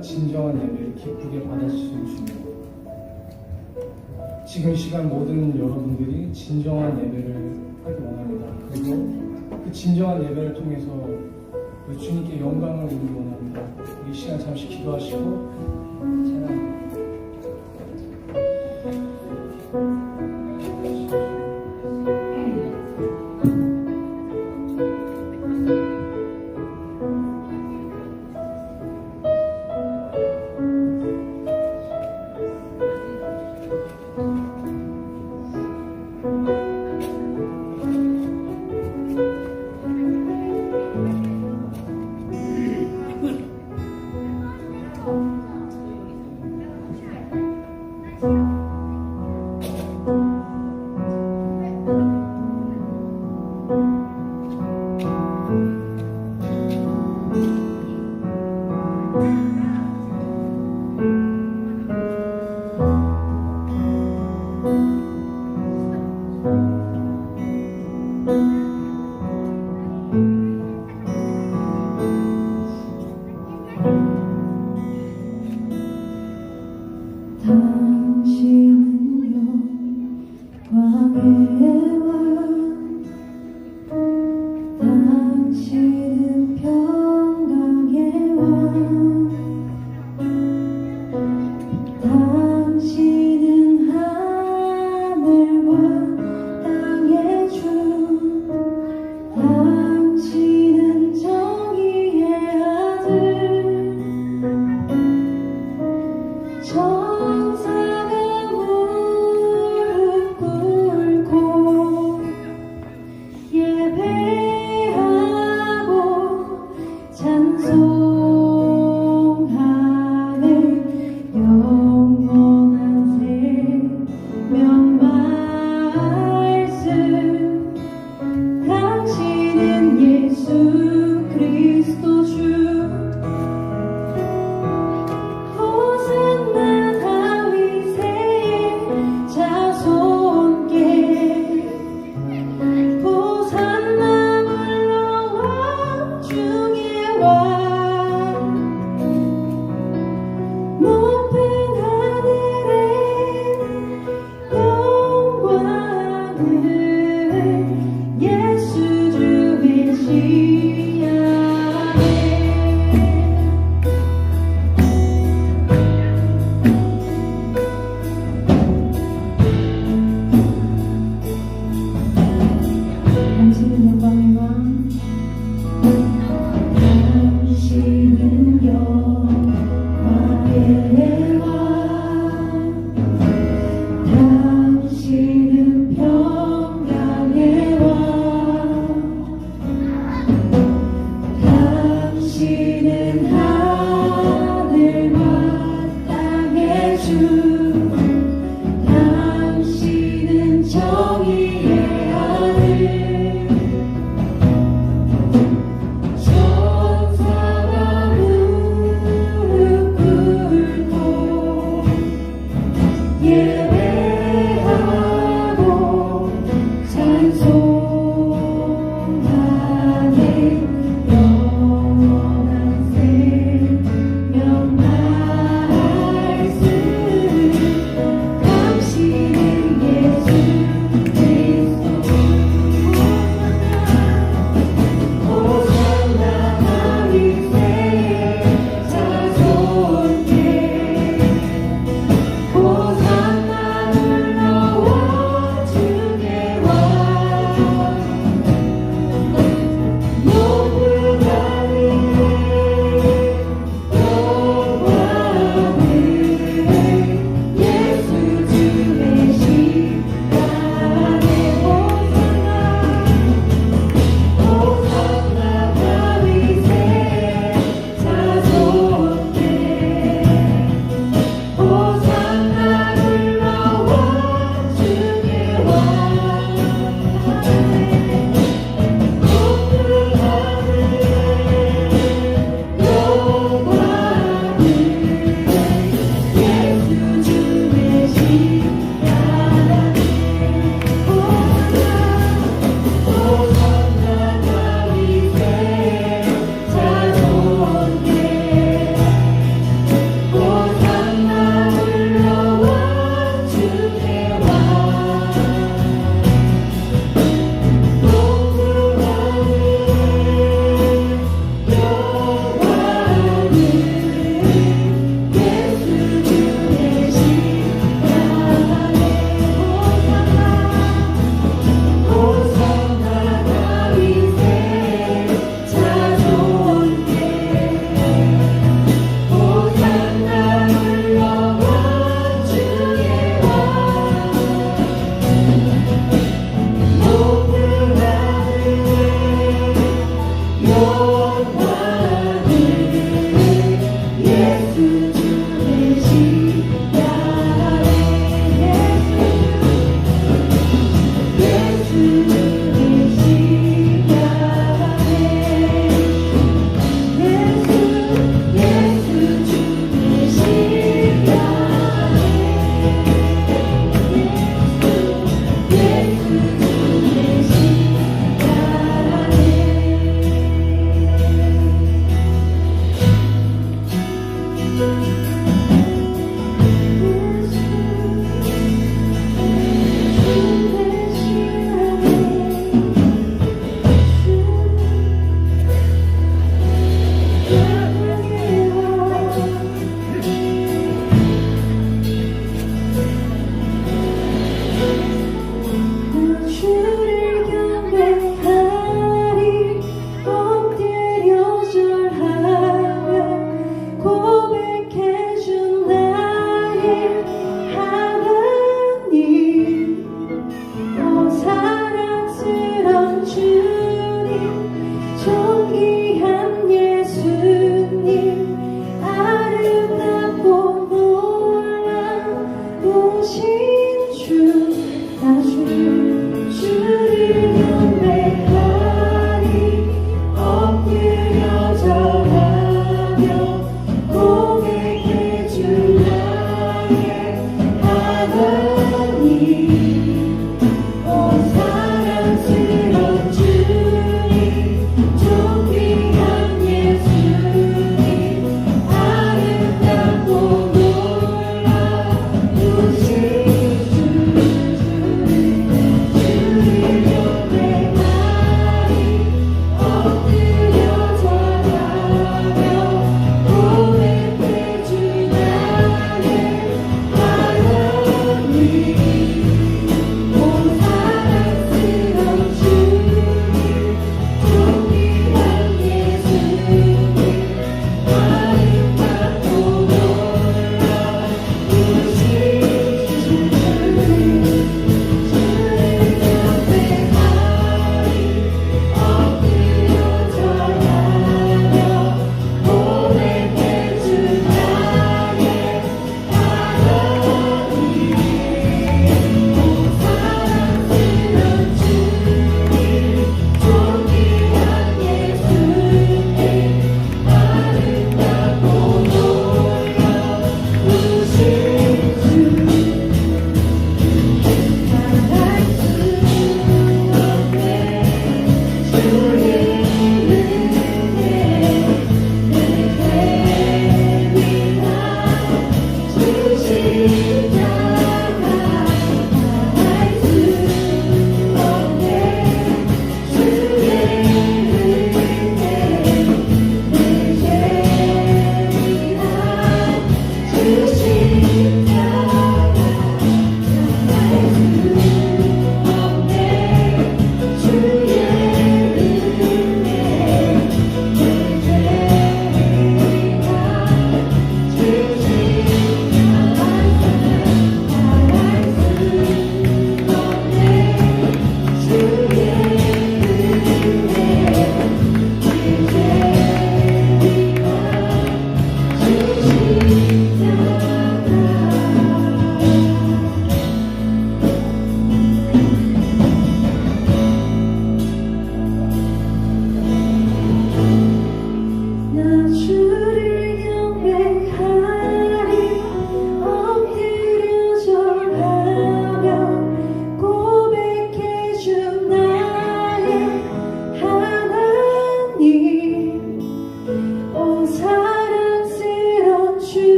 때마다 진정한 예배를 기쁘게 받아주시는 주님, 지금 시간 모든 여러분들이 진정한 예배를 하기 원합니다. 그리고 그 진정한 예배를 통해서 주님께 영광을 드리기 원합니다. 이 시간 잠시 기도하시고 찬양합니다. 정사가 무릎 꿇고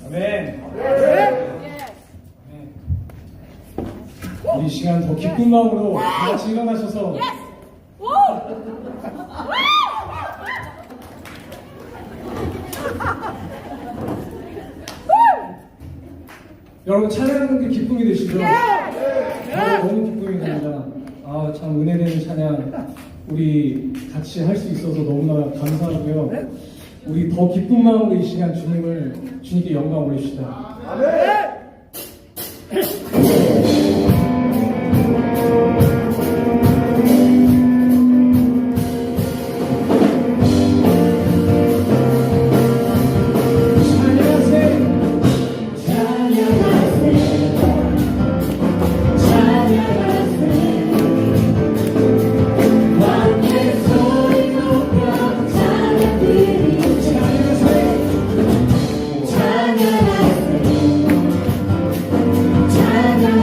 아멘. 이 시간 더 기쁜 마음으로 다 같이 일어나셔서 여러분 찬양하는 게 기쁨이 되시죠? 저도 너무 기쁨이 됩니다. 아, 참 은혜되는 찬양 우리 같이 할 수 있어서 너무나 감사하고요. 우리 더 기쁜 마음으로 이 시간 주님께 영광 올립시다. 아멘. 찬양하세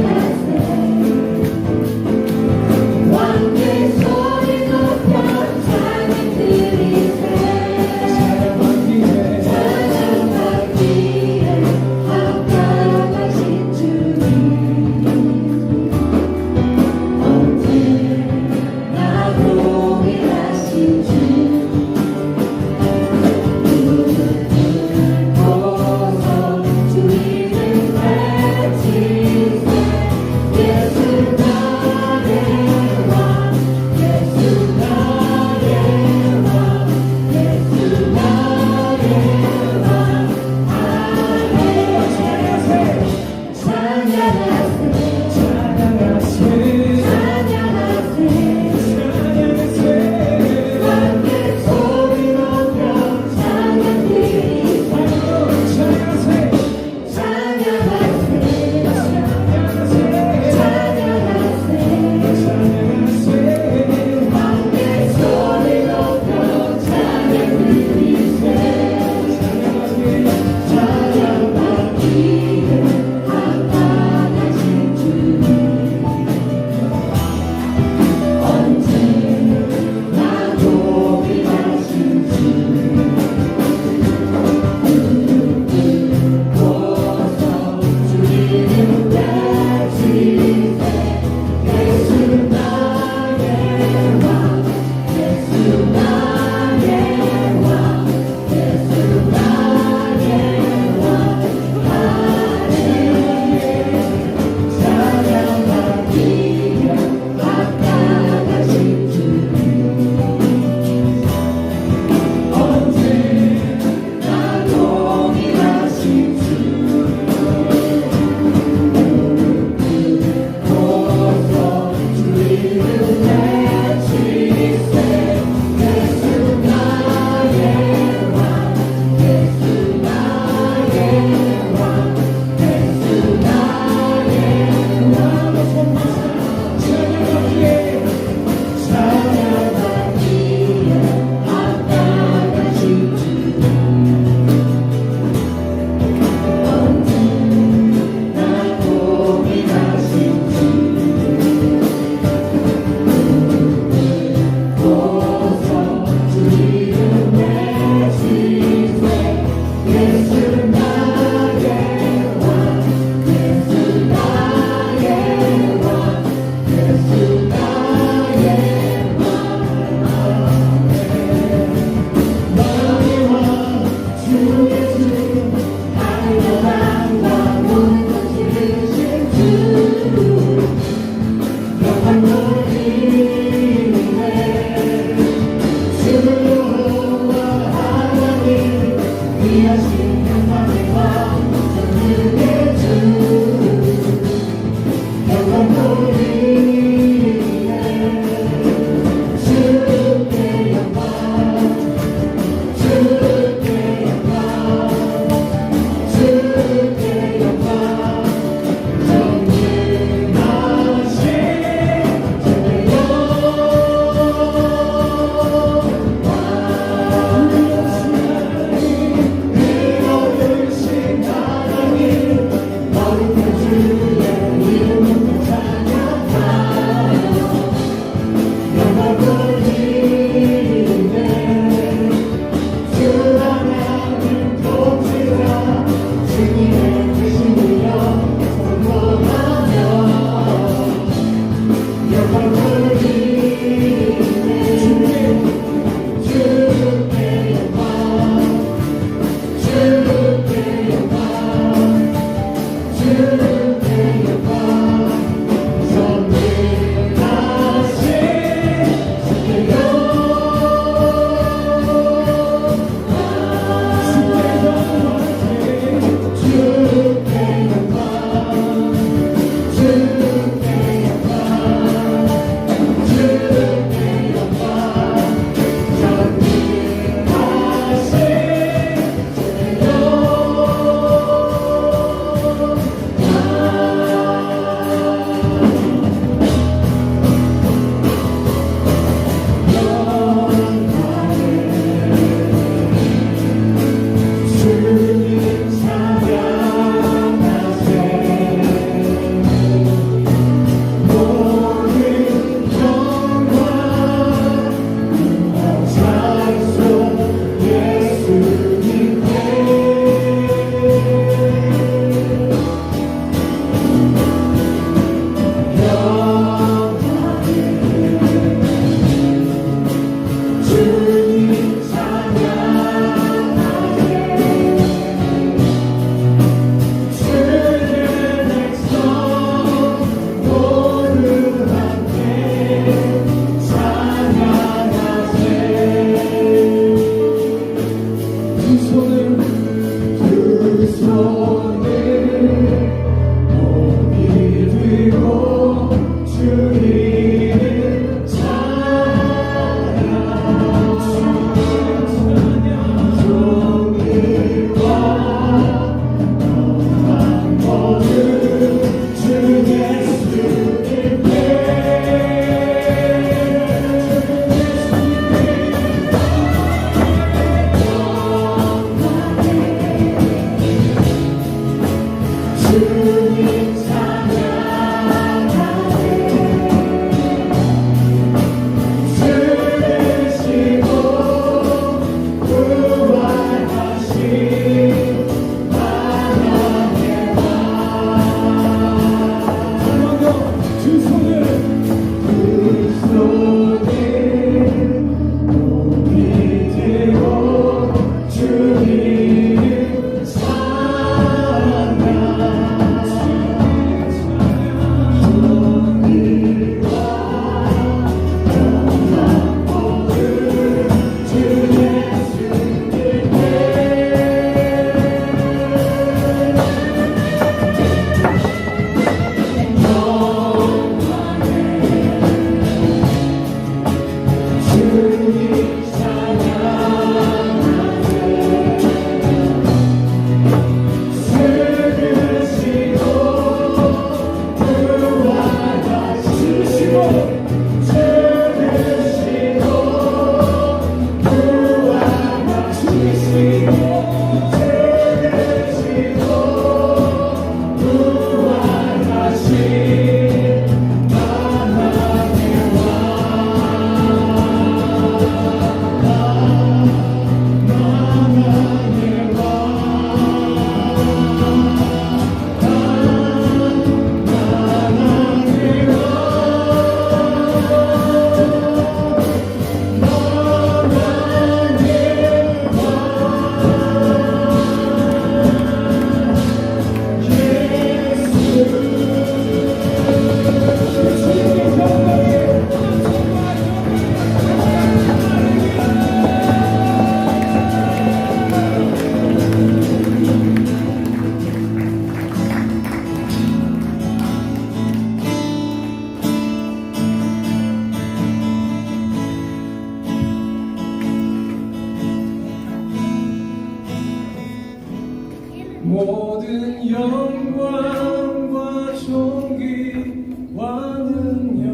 모든 영광과 존귀와 능력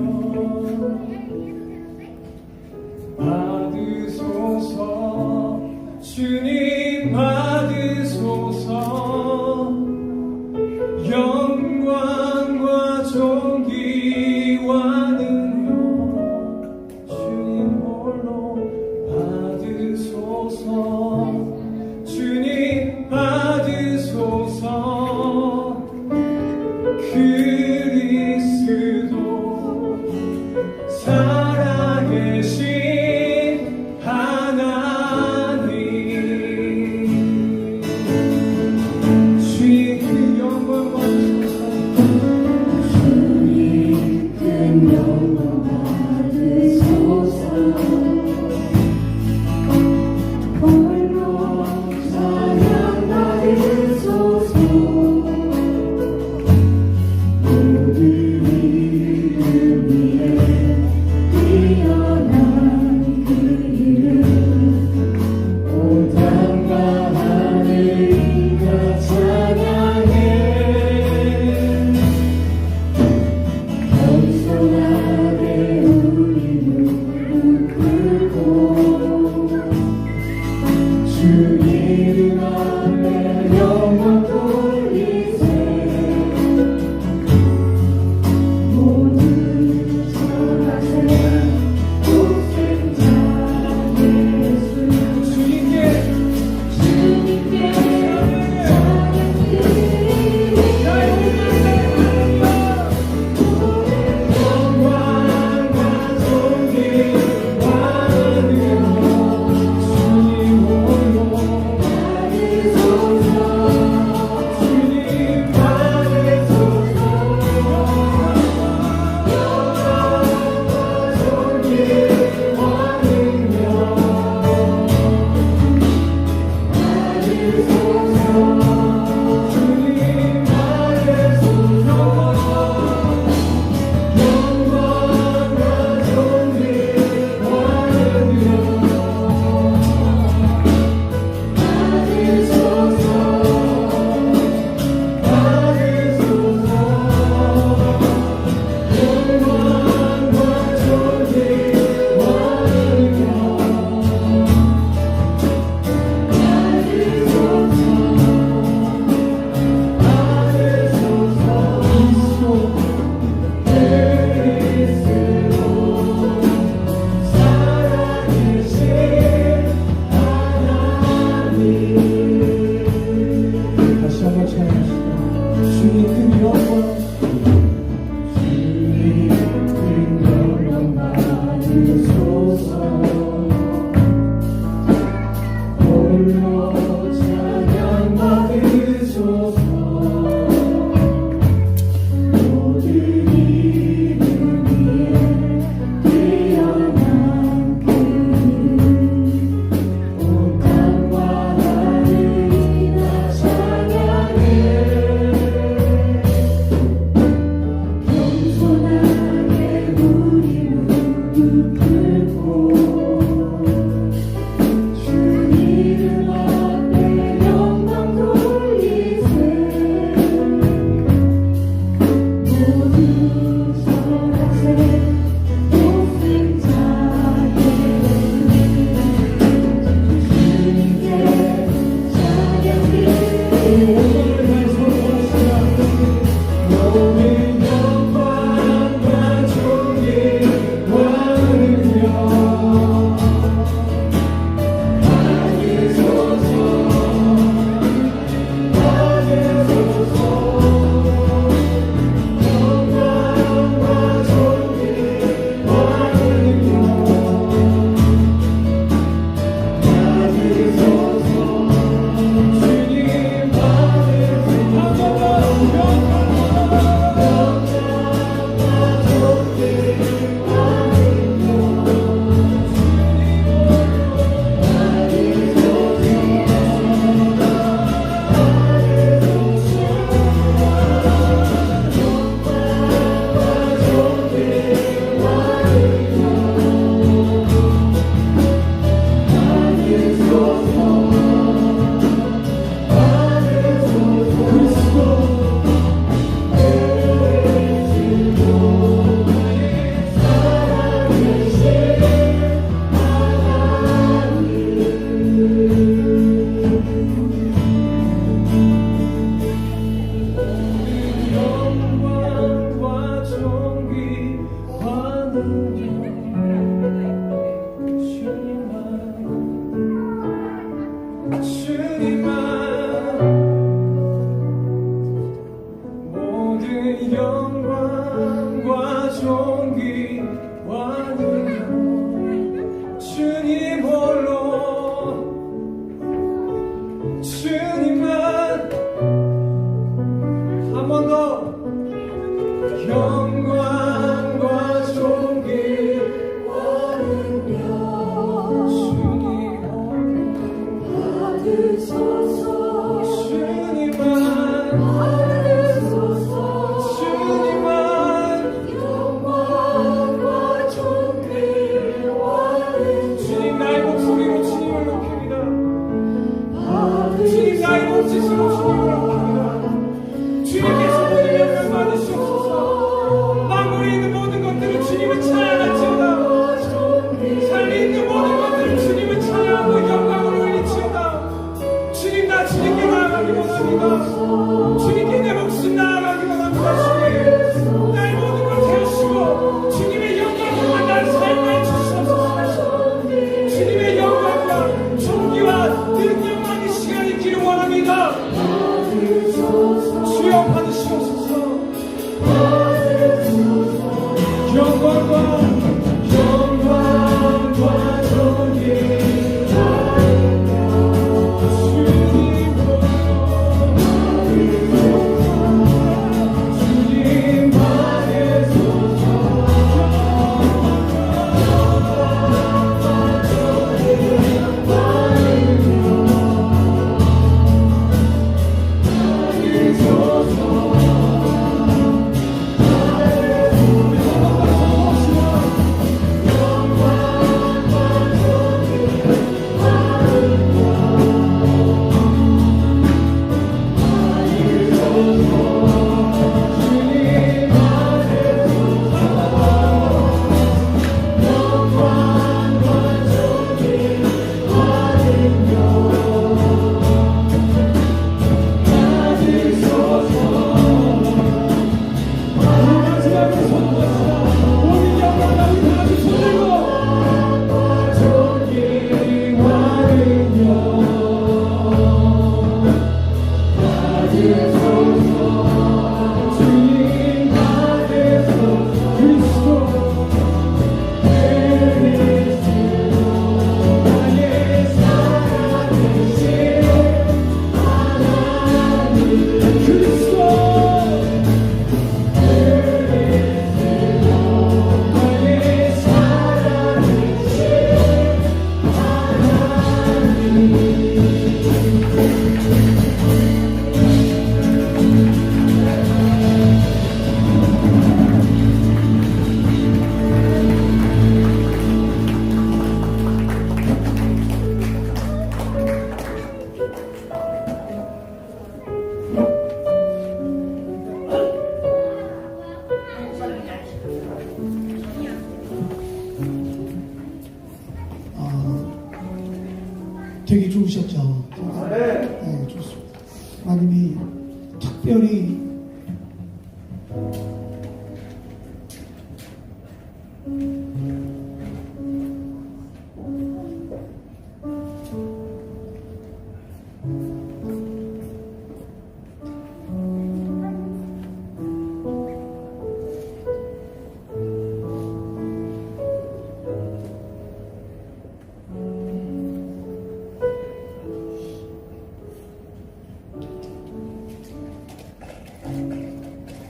받으소서. 주님 받으소서. 영광과 존귀와 능력 주님 홀로 받으소서. 주님 받으소서. 그리스도 살아계신 하나님, 주의 그 영광 받으소서. 주님 큰 영광 받으소서. 홀로 찬양 받으소서. 모든 이름 위에 뛰어난 그 이름, 온 땅과 하늘이가 찬양해. 겸손하게 우리 무릎 꿇고 주 이름 앞에 영광 돌리세. 모든 선하세 독생자 예수, 주님께 찬양 드리리. 영광과 존귀와 능력 주님 홀로 받으소서. 주님 받으소서. 영광과 존귀와 능력 받으소서. 주님 받으소서. 영광과 존귀와 능력 받으소서. 받으소서. 영광과 존귀와 능력 받으소서. 주님만 한 번 더 영광과 존귀와는요 주님 받으소서 주님만 받으소서 주님만 영광과 존귀와는 주님 나의 목소리로 주님을 높입니다. 주님 나의 받으소서 몸짓으로 주님을 높입니다. 주님께서 모든 영광 받으시옵소서. 만물에 있는 모든 것들은 주님을 찬양할지어다. 삶에 있는 모든 것들은 주님을 찬양하고 영광을 올리지어다. 주님 나 주님께 나아가기 원합니다. 주님께 내 목숨 나아가기 원합니다. 주님 나의 모든 걸 태우시고 주님의 영광과 나를 사용하여 주시옵소서. 주님의 영광과 존귀와 능력만 이 시간에 있기를 원합니다. 주여 받으시옵소서. 영광과 존귀 주님 되게 좋으셨죠? 네, 좋습니다. 하나님이 특별히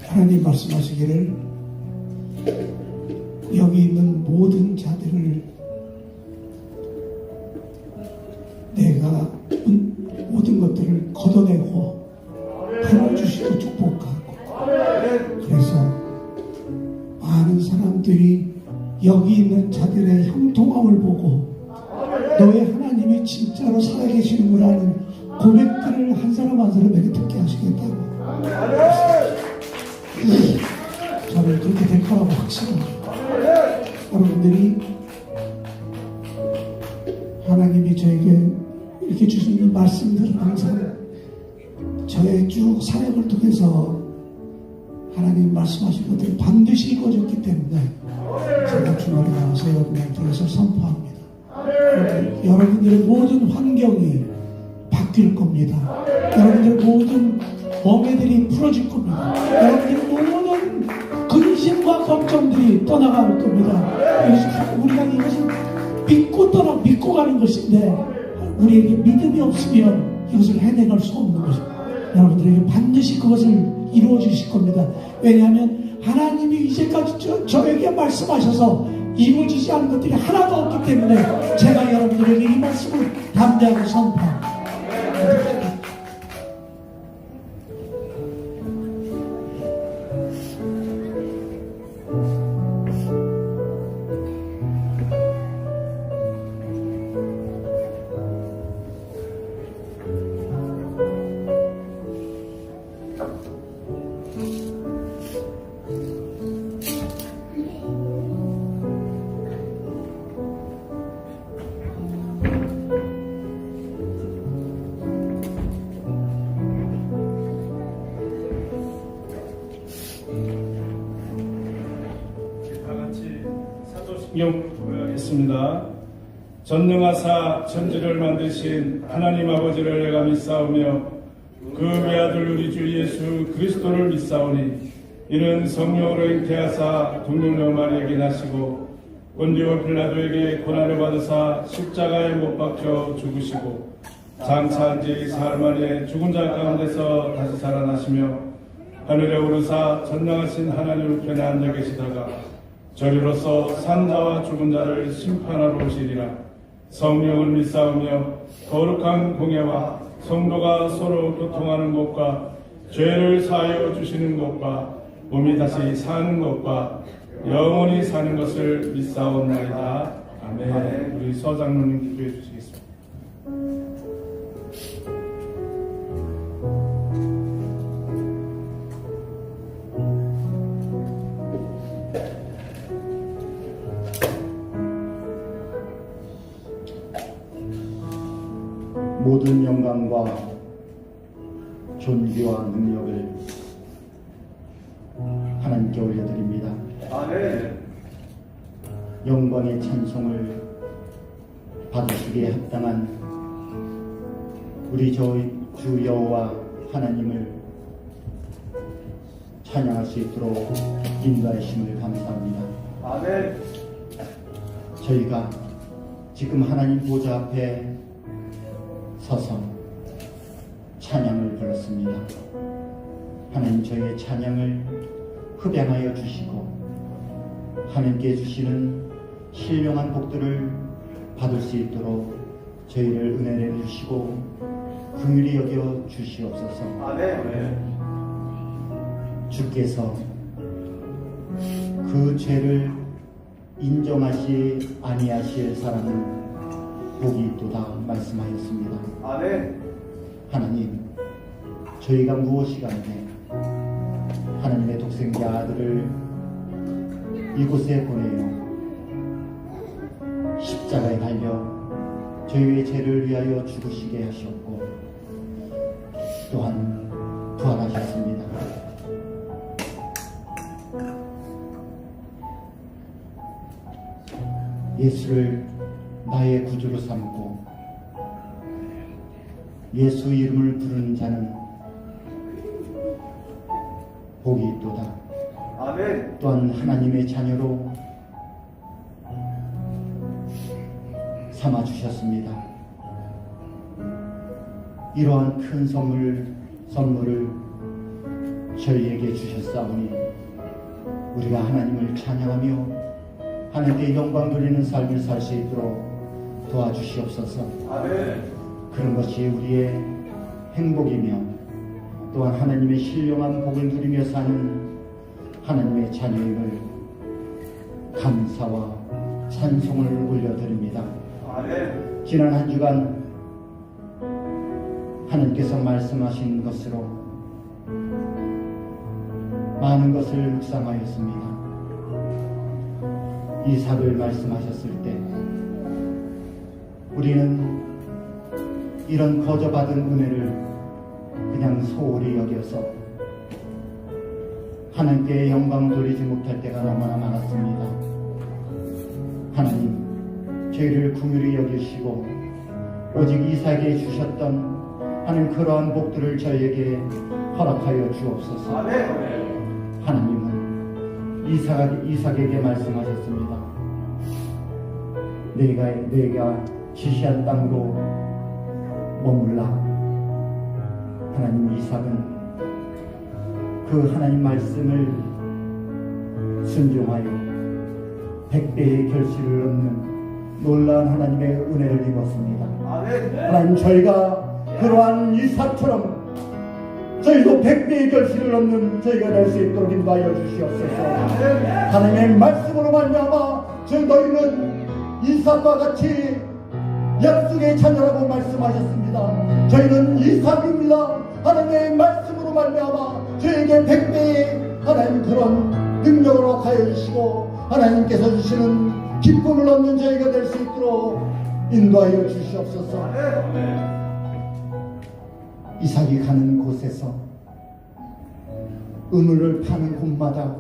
하나님 말씀하시기를 여기 있는 모든 자들을 내가 모든 것들을 걷어내고 풀어주시고 축복하고 그래서 많은 사람들이 여기 있는 자들의 형통함을 보고 너의 하나님이 진짜로 살아계시는구나는 고백들을 한 사람 한 사람에게 듣게 하시겠다고 저는 그렇게 될 거라고 확신합니다. 여러분들이 하나님이 저에게 이렇게 주신 이 말씀들은 항상 저의 쭉 사역을 통해서 하나님 말씀하신 것들이 반드시 이루어졌기 때문에 제가 주말에 나와서 여러분들께 해서 선포합니다. 여러분들의 모든 환경이 바뀔 겁니다. 여러분들의 모든 멍에들이 풀어질 겁니다. 여러분들의 모든 근심과 걱정들이 떠나갈 겁니다. 우리가 이것을 믿고 가는 것인데 우리에게 믿음이 없으면 이것을 해내갈 수 없는 것입니다. 여러분들에게 반드시 그것을 이루어 주실 겁니다. 왜냐하면 하나님이 이제까지 저에게 말씀하셔서 이루어지지 않은 것들이 하나도 없기 때문에 제가 여러분들에게 이 말씀을 담대하게 선포합니다. 성경 고백하겠습니다. 전능하사 천지를 만드신 하나님 아버지를 내가 믿사오며 그 외아들 우리 주 예수 그리스도를 믿사오니 이는 성령으로 잉태하사 동정녀 마리아에게 나시고 본디오 빌라도에게 고난을 받으사 십자가에 못 박혀 죽으시고 장차한 지 사흘 만에 죽은 자 가운데서 다시 살아나시며 하늘에 오르사 전능하신 하나님 우편에 앉아 계시다가 저리로서 산자와 죽은 자를 심판하러 오시리라. 성령을 믿사오며 거룩한 공예와 성도가 서로 교통하는 것과 죄를 사하여 주시는 것과 몸이 다시 사는 것과 영원히 사는 것을 믿사옵나이다. 아멘. 우리 서장로님 기도해 주시겠습니다. 모든 영광과 존귀와 능력을 하나님께 올려드립니다. 아멘. 영광의 찬송을 받으시기에 합당한 우리 주 여호와 하나님을 찬양할 수 있도록 인도하심을 감사합니다. 아멘. 저희가 지금 하나님 보좌 앞에 서서 찬양을 불렀습니다. 하나님 저희의 찬양을 흡양하여 주시고 하나님께 주시는 신령한 복들을 받을 수 있도록 저희를 은혜를 주시고 긍휼히 여겨 주시옵소서. 아멘. 주께서 그 죄를 인정하시 아니하실 사람은 복이 있도다 말씀하였습니다. 아멘. 하나님, 저희가 무엇이간에 하나님의 독생자 아들을 이곳에 보내어 십자가에 달려 저희의 죄를 위하여 죽으시게 하셨고 또한 부활하셨습니다. 예수를 나의 구주로 삼고 예수 이름을 부르는 자는 복이 있도다. 아멘. 또한 하나님의 자녀로 삼아 주셨습니다. 이러한 큰 선물을 저희에게 주셨사오니 우리가 하나님을 찬양하며 하나님께 영광 돌리는 삶을 살 수 있도록 도와주시옵소서. 아멘. 그런 것이 우리의 행복이며 또한 하나님의 신령한 복을 누리며 사는 하나님의 자녀임을 감사와 찬송을 올려드립니다. 아멘. 지난 한 주간 하나님께서 말씀하신 것으로 많은 것을 묵상하였습니다. 이삭을 말씀하셨을 때 우리는 이런 거저받은 은혜를 그냥 소홀히 여겨서 하나님께 영광 돌리지 못할 때가 너무나 많았습니다. 하나님, 저희를 긍휼히 여기시고 오직 이삭에게 주셨던 하나님 그러한 복들을 저희에게 허락하여 주옵소서. 아멘. 하나님은 이삭에게 말씀하셨습니다. 내가 지시한 땅으로 머물라. 하나님 이삭은 그 하나님 말씀을 순종하여 100배의 결실을 얻는 놀라운 하나님의 은혜를 입었습니다. 아멘. 하나님, 저희가 그러한 이삭처럼 저희도 100배의 결실을 얻는 저희가 될 수 있도록 인도하여 주시옵소서. 하나님의 말씀으로 말미암아 너희는 이삭과 같이 약속의 자녀라고 말씀하셨습니다. 저희는 이삭입니다. 하나님의 말씀으로 말미암아 저에게 100배의 하나님 그런 능력을 허락하여 주시고 하나님께서 주시는 기쁨을 얻는 저희가 될 수 있도록 인도하여 주시옵소서. 이삭이 가는 곳에서 우물을 파는 곳마다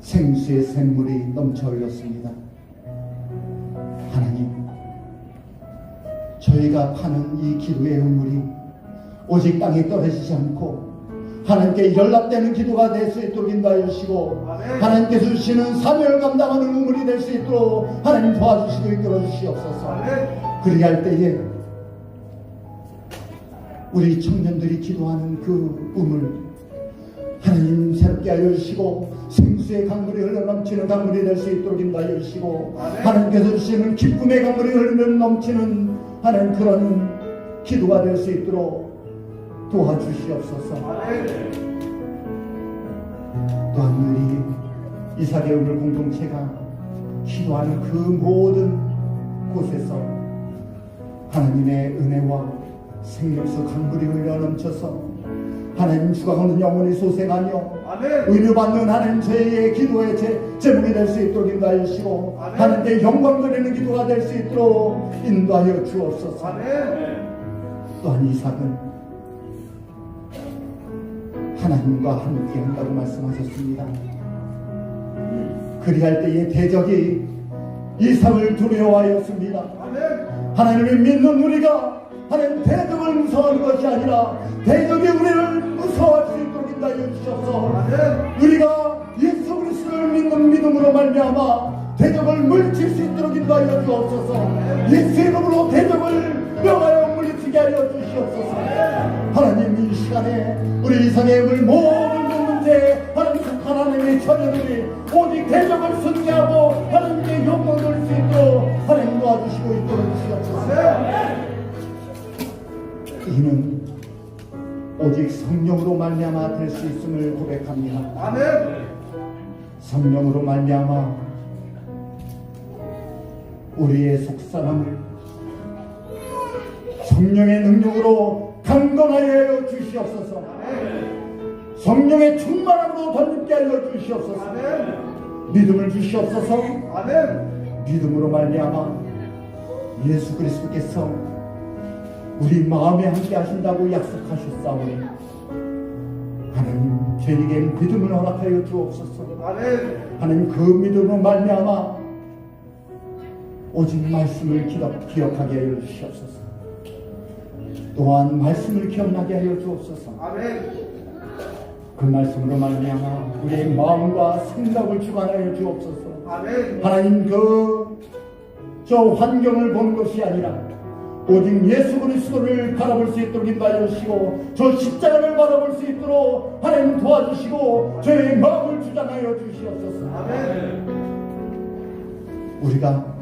생수의 샘물이 넘쳐 흘렀습니다. 하나님, 저희가 파는 이 기도의 우물이 오직 땅에 떨어지지 않고 하나님께 연락되는 기도가 될 수 있도록 인도하여 주시고 하나님께서 주시는 사명을 감당하는 우물이 될 수 있도록 하나님 도와주시고 이끌어 주시옵소서. 그리할 때에 우리 청년들이 기도하는 그 우물 하나님 새롭게 하여 주시고 생수의 강물이 흘러넘치는 강물이 될 수 있도록 인도하여 주시고 하나님께서 주시는 기쁨의 강물이 흘러넘치는 하나님 그런 기도가 될 수 있도록 도와주시옵소서. 또한 우리 이삭의 우물 공동체가 기도하는 그 모든 곳에서 하나님의 은혜와 생명수 강물이 흘러넘쳐서 하나님 주가 없는 영혼이 소생하며 의료받는 하나님 저희의 기도의 제목이 될 수 있도록 인도하여 주시고 하나님께 영광 드리는 기도가 될 수 있도록 인도하여 주옵소서. 또한 이삭은 하나님과 함께 한다고 말씀하셨습니다. 그리할 때에 대적이 이삭을 두려워하였습니다. 하나님을 믿는 우리가 하나님 대적을 무서워하는 것이 아니라 대적이 우리를 무서워할 수 있도록 인도하여 주셔서 우리가 예수 그리스도를 믿는 믿음으로 말미암아 대적을 물리칠 수 있도록 인도하여 주옵소서. 예수의 이름으로 대적을 명하여 물리치게 하여 주시옵소서. 하나님, 이 시간에 우리 이삭의 물 모든 문제 하나님의 처녀들이 오직 대적을 승리하고 하나님께 영광을 돌릴 수 있도록 하나님 도와주시고 있도록 주시옵소서. 이는 오직 성령으로 말미암아 될 수 있음을 고백합니다. 성령으로 말미암아 우리의 속사람을 성령의 능력으로 강건하여 주시옵소서. 성령의 충만함으로 덧입게 하여 주시옵소서. 믿음을 주시옵소서. 믿음으로 말미암아 예수 그리스도께서 우리 마음에 함께 하신다고 약속하셨사오니 하나님 저에게 믿음을 허락하여 주옵소서. 하나님 그 믿음으로 말미암아 오직 말씀을 기억하게 하여 주시옵소서. 또한 말씀을 기억나게 하여 주옵소서. 그 말씀으로 말미암아 우리의 마음과 생각을 주관하여 주옵소서. 하나님 저 환경을 보는 것이 아니라 오직 예수 그리스도를 바라볼 수 있도록 인도하여 주시고 저 십자가를 바라볼 수 있도록 하나님 도와주시고 저의 마음을 주장하여 주시옵소서. 우리가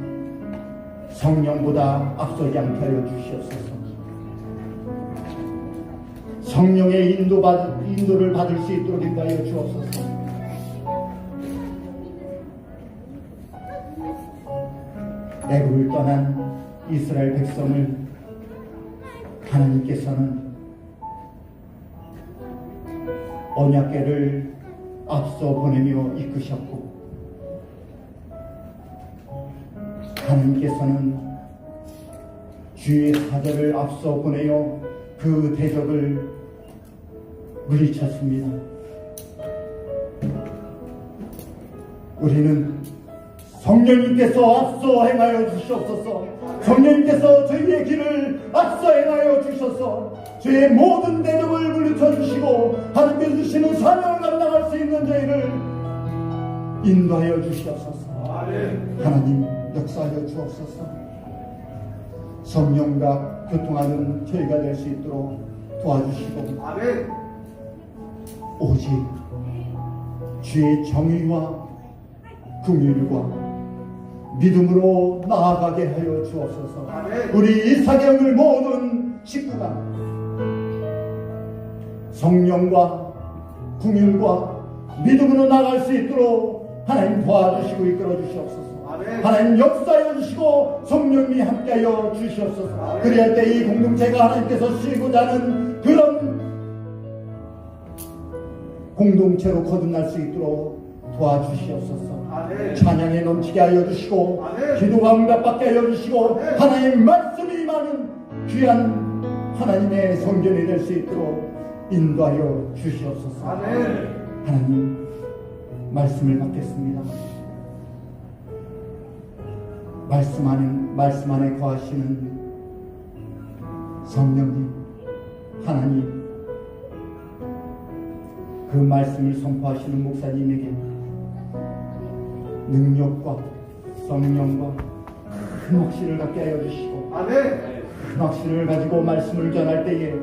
성령보다 앞서지 않게 하여 주시옵소서. 성령의 인도를 받을 수 있도록 인도하여 주옵소서. 애굽을 떠난 이스라엘 백성을 하나님께서는 언약궤를 앞서 보내며 이끄셨고 하나님께서는 주의 사자를 앞서 보내어 그 대적을 물리쳤습니다. 우리는 성령님께서 앞서 행하여 주시옵소서. 성령님께서 저희의 길을 앞서 행하여 주셔서 저희의 모든 대적을 물리쳐 주시고 하나님께서 주시는 사명을 감당할 수 있는 저희를 인도하여 주시옵소서. 하나님 역사하여 주옵소서. 성령과 교통하는 저희가 될 수 있도록 도와주시고 아멘. 오직 주의 정의와 긍휼과 믿음으로 나아가게 하여 주옵소서. 아멘. 우리 이사경을 모든 식구가 성령과 긍휼과 믿음으로 나갈 수 있도록 하나님 도와주시고 이끌어 주시옵소서. 아멘. 하나님 역사하여 주시고 성령이 함께하여 주시옵소서. 그리할 때 이 공동체가 하나님께서 쓰고자 하는 그런 공동체로 거듭날 수 있도록 도와주시옵소서. 아멘. 찬양에 넘치게 하여 주시고 아멘. 기도가 응답받게 하여 주시고 아멘. 하나님 말씀이 임하는 귀한 하나님의 성전이 될 수 있도록 인도하여 주시옵소서. 아멘. 하나님 말씀을 받겠습니다. 말씀 안에 거하시는 성령님 하나님, 그 말씀을 선포하시는 목사님에게 능력과 성령과 큰 확신을 갖게 하여 주시고 아멘. 큰 확신을 가지고 말씀을 전할 때에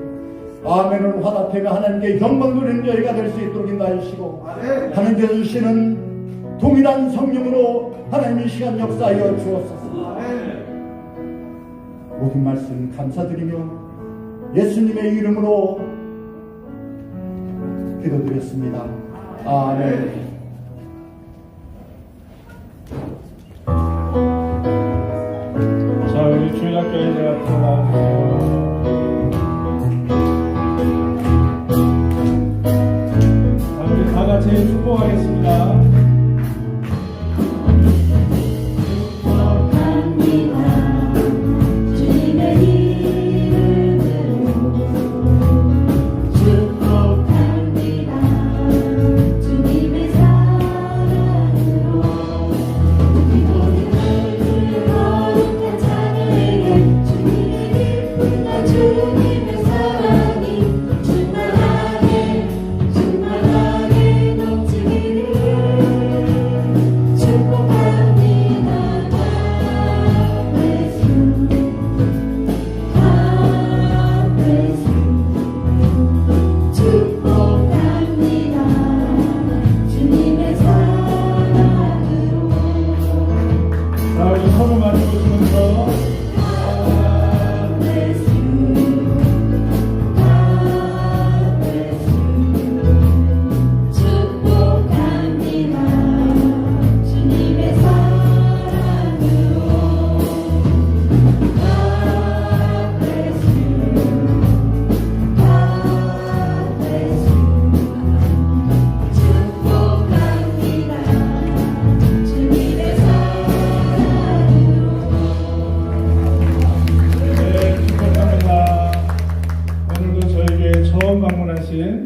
아멘을 화답하며 하나님께 영광 돌리는 저희가 될 수 있도록 인도하여 주시고 아멘. 하나님께서 주시는 동일한 성령으로 하나님의 시간 역사하여 주옵소서. 아멘. 모든 말씀 감사드리며 예수님의 이름으로 기도드렸습니다. 아멘. 자, 우리 주일학교에 대해 앞으로 나와주세요. 자, 우리 다 같이 축복하겠습니다.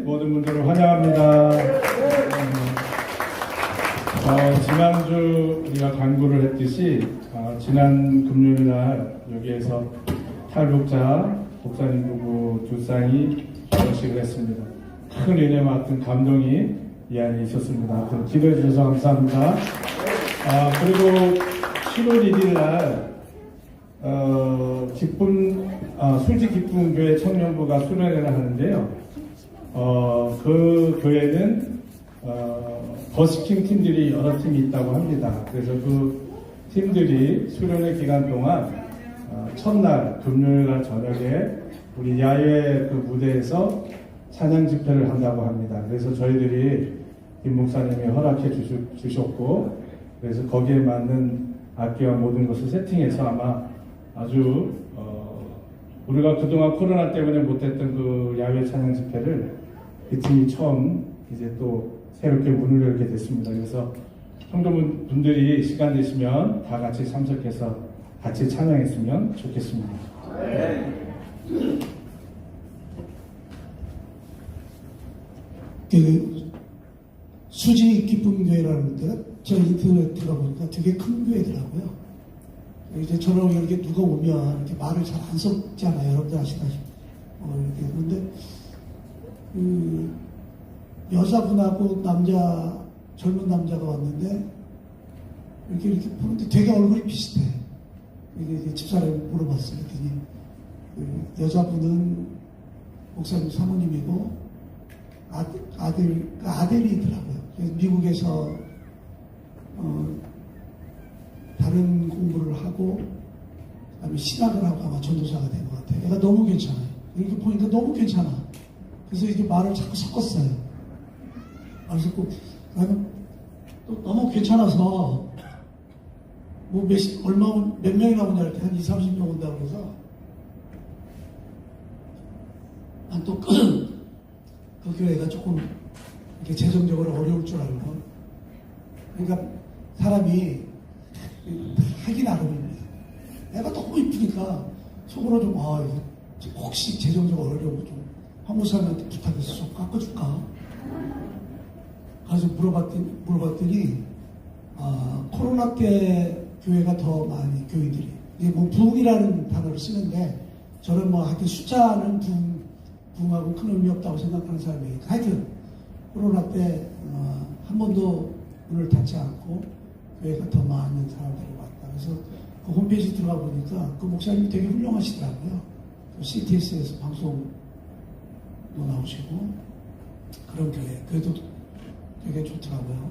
모든 분들을 환영합니다. 지난주 우리가 간구를 했듯이 지난 금요일날 여기에서 탈북자 목사님 부부 두 쌍이 결혼식을 했습니다. 큰 은혜와 같은 감동이 이 안에 있었습니다. 기도해 주셔서 감사합니다. 그리고 7월 1일날 술지 기쁨 교회 청년부가 수련회를 하는데요. 그 교회는 버스킹 팀들이 여러 팀이 있다고 합니다. 그래서 그 팀들이 수련회 기간 동안 첫날 금요일날 저녁에 우리 야외 그 무대에서 찬양 집회를 한다고 합니다. 그래서 저희들이 김 목사님이 허락해 주셨고, 그래서 거기에 맞는 악기와 모든 것을 세팅해서 아마 아주 우리가 그동안 코로나 때문에 못했던 그 야외 찬양 집회를 그 팀이 처음 이제 또 새롭게 문을 열게 됐습니다. 그래서 성도분들이 시간 되시면 다 같이 참석해서 같이 찬양했으면 좋겠습니다. 그 수지 기쁨교회라는 데가 제가 인터넷 들어보니까 되게 큰 교회더라고요. 이제 저런 이렇게 누가 오면 이렇게 말을 잘 안 섞잖아요. 여러분들 아시다시피. 이렇게. 그런데 여자분하고 젊은 남자가 왔는데 이렇게 보는데 되게 얼굴이 비슷해. 이게 집사람이 물어봤어요. 그랬더니 그 여자분은 목사님 사모님이고 아들이더라고요. 그래서 미국에서 다른 공부를 하고 그다음에 신학을 하고 아마 전도사가 된 것 같아요. 얘가 너무 괜찮아요. 이렇게 보니까 너무 괜찮아. 그래서 이렇게 말을 자꾸 섞었어요. 그래서 그다음에 또 너무 괜찮아서 뭐 몇 명이나 오냐 할 때 한 20-30명 온다고 그래서 난 또 그 교회가 조금 이렇게 재정적으로 어려울 줄 알고 그러니까 사람이 하기 나름입니다. 애가 너무 이쁘니까 속으로 좀 이거 혹시 재정적으로 어려우면 좀 한국사람한테 부탁해서 좀 깎아줄까? 그래서 물어봤더니 코로나 때 교회가 더 많이 교인들이 이게 뭐 부흥이라는 단어를 쓰는데 저는 뭐 하여튼 숫자는 부흥하고 큰 의미 없다고 생각하는 사람이에요. 하여튼 코로나 때 한 번도 문을 닫지 않고 교회가 더 많은 사람들이 왔다. 그래서 그 홈페이지 들어가 보니까 그 목사님이 되게 훌륭하시더라고요. CTS에서 방송도 나오시고 그런 교회 그래도 되게 좋더라고요.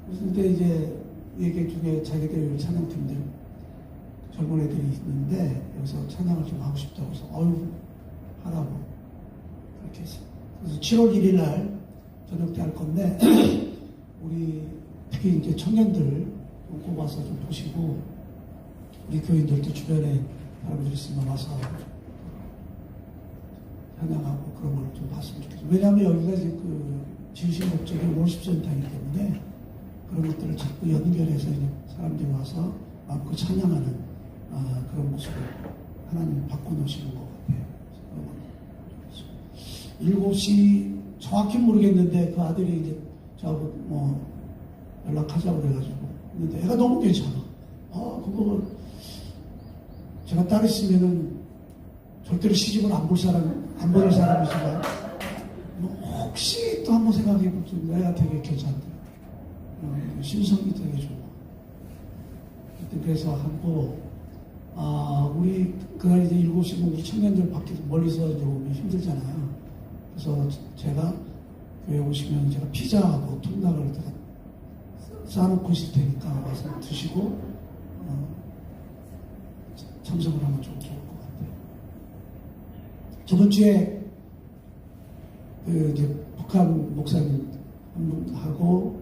근데 이제 얘기 중에 자기들 찬양팀들 젊은 애들이 있는데 여기서 찬양을 좀 하고 싶다고 해서 하라고 그렇게 했어요. 그래서 7월 1일 날 저녁 때 할 건데 우리 특히 이제 청년들 좀 꼽아서 좀 보시고 우리 교인들도 주변에 사람들 있으면 와서 찬양하고 그런 걸 좀 봤으면 좋겠어요. 왜냐하면 여기가 이제 그 지으신 목적이 월십센터이기 때문에 그런 것들을 자꾸 연결해서 이제 사람들이 와서 마음껏 찬양하는 그런 모습을 하나님 바꿔놓으시는 것 같아요. 7시 정확히 모르겠는데 그 아들이 이제 저하고 뭐 연락하자고 그래가지고 근데 애가 너무 괜찮아. 그거 제가 딸 있으면은 절대로 시집을 안 보낼 사람이지만 혹시 또 한번 생각해 보면 애가 되게 괜찮더라고요. 심성이 되게 좋아. 그래서 하고 우리 그날 이제 7시 뭐 우리 청년들 밖에서 멀리서 이제 오면 힘들잖아요. 그래서 제가 교회 오시면 제가 피자하고 통닭을 싸놓고 있을 테니까 와서 드시고 참석을 하면 좀 좋을 것 같아요. 저번 주에 그 이제 북한 목사님 한 분하고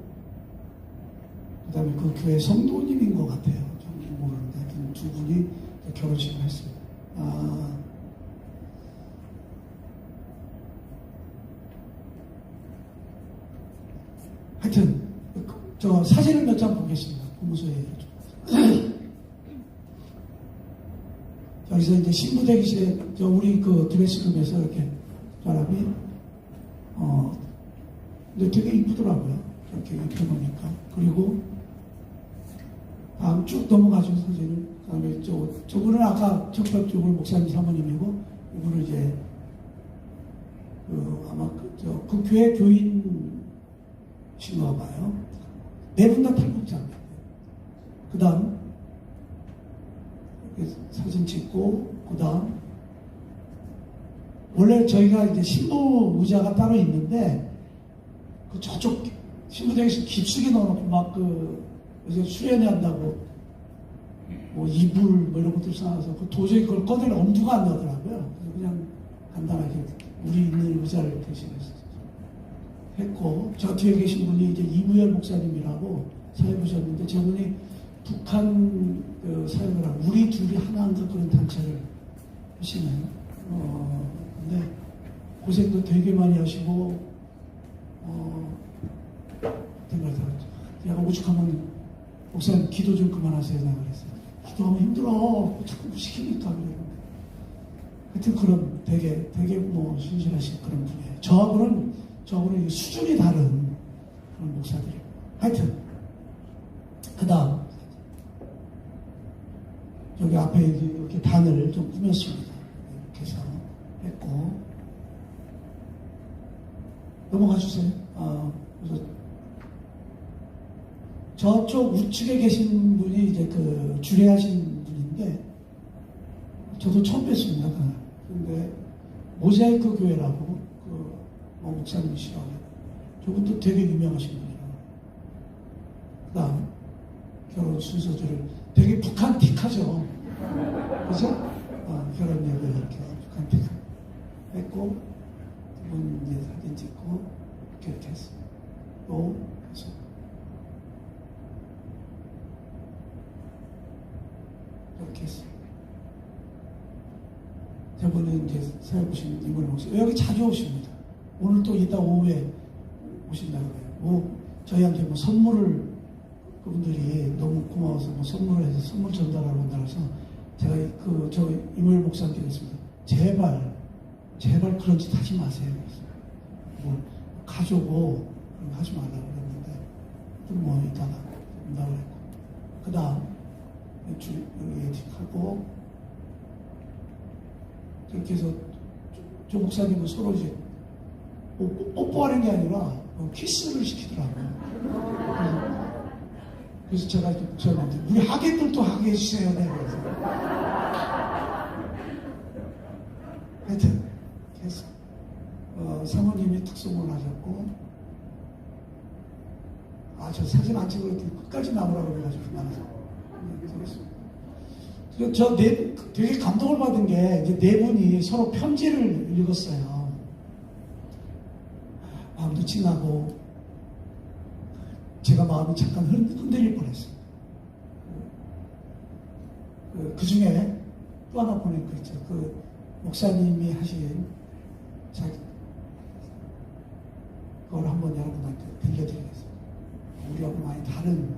그다음에 그 교회 성도님인 것 같아요. 저는 모르는데 하여튼 두 분이 결혼식을 했습니다. 하여튼 저 사진을 몇 장 보겠습니다. 본문서에 여기서 이제 신부 대기실에 우리 그 드레스룸에서 이렇게 사람이 근데 되게 이쁘더라고요. 이렇게 입혀놓으니까. 그리고 다음 쭉 넘어가죠 사진을. 그다음에 저분은 아까 첫 번째 목사님 사모님이고 이분은 이제 아마 그 교회 교인신가 봐요. 네 분 다 탈북자입니다. 그 다음 사진 찍고 그 다음 원래 저희가 이제 신부 의자가 따로 있는데 그 저쪽 신부대기실 깊숙이 넣어놓고 막 요새 수련회 한다고 뭐 이불 뭐 이런 것들 쌓아서 도저히 그걸 꺼낼 엄두가 안 나더라고요. 그래서 그냥 간단하게 우리 있는 의자를 대신해서 했고 저 뒤에 계신 분이 이제 이무열 목사님이라고 사회부셨는데 저분이 북한 사역을 하고 우리 둘이 하나인가 그런 단체를 하시는 근데 고생도 되게 많이 하시고 약간 오죽하면 목사님 기도 좀 그만하세요 내가 그랬어요. 기도하면 힘들어 자꾸 시키니까 그러는데 하여튼 그런 되게 뭐 신실하신 그런 분이에요. 저하고는 수준이 다른 그런 목사들이에요. 하여튼 그 다음 여기 앞에 이렇게 단을 좀 꾸몄습니다. 이렇게 해서 했고 넘어가 주세요. 그래서 저쪽 우측에 계신 분이 이제 그 주례하신 분인데 저도 처음 뵀습니다. 근데 모자이크 교회라고 목사님이시라고 저분도 되게 유명하신 분이에요. 그다음 결혼 순서들을 되게 북한틱하죠. 그죠? 결혼 예배 이렇게 북한틱 했고 두분 이제 사진 찍고 이렇게 했어요. 또 그래서 이렇게 했어요. 저분은 이제 새로 오신 인물 목사 여기 자주 오십니다. 오늘 또 이따 오후에 오신다고 해요. 저희한테 선물을 그분들이 너무 고마워서 선물을 해서 선물 전달하러 온다고 해서 제가 저 이모일 목사한테 그랬습니다. 제발 그런 짓 하지 마세요. 그래서 가져오고 하지 말라고 그랬는데 또 이따가 온다고 그랬고 그 다음 여기 예식하고 그렇게 해서 저 목사님은 서로 이제 뽀뽀하는 게 아니라 키스를 시키더라고요. 그래서 제가 이제 목사님한테 우리 하객들도 하게 해주세요. 네, 그래서 하여튼 그래서 사모님이 특송을 하셨고 저 사진 안 찍을 때 끝까지 나오라고 그래가지고 나가서 그래서 저 되게 감동을 받은 게 이제 네 분이 서로 편지를 읽었어요. 마음도 찡하고 제가 마음이 잠깐 흔들릴 뻔했어요. 그 중에 또 하나 보낸 거 있죠. 그 목사님이 하신 그걸 한번 여러분한테 들려드리겠습니다. 우리하고 많이 다른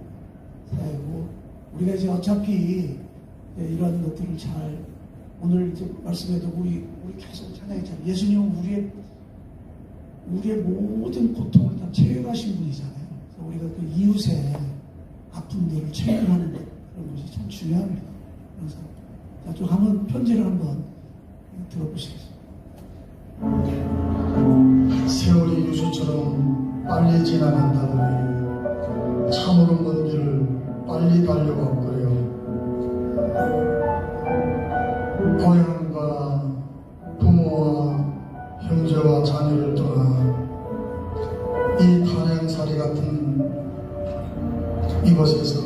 사회고 우리가 이제 어차피 이런 것들을 잘 오늘 이제 말씀에도 우리 계속 찬양했잖아요. 예수님은 우리의 모든 고통을 다 체결하신 분이잖아요. 그래서 우리가 그 이웃의 아픔들을 체결하는 것 그런 것이 참 중요합니다. 그래서 좀 한번 편지를 한번 들어보시겠습니다. 세월이 유수처럼 빨리 지나간다더니 참으로 먼 길을 빨리 달려갔고요. 고향과 부모와 형제와 자녀를 떠나 이 탄양살이 같은 이곳에서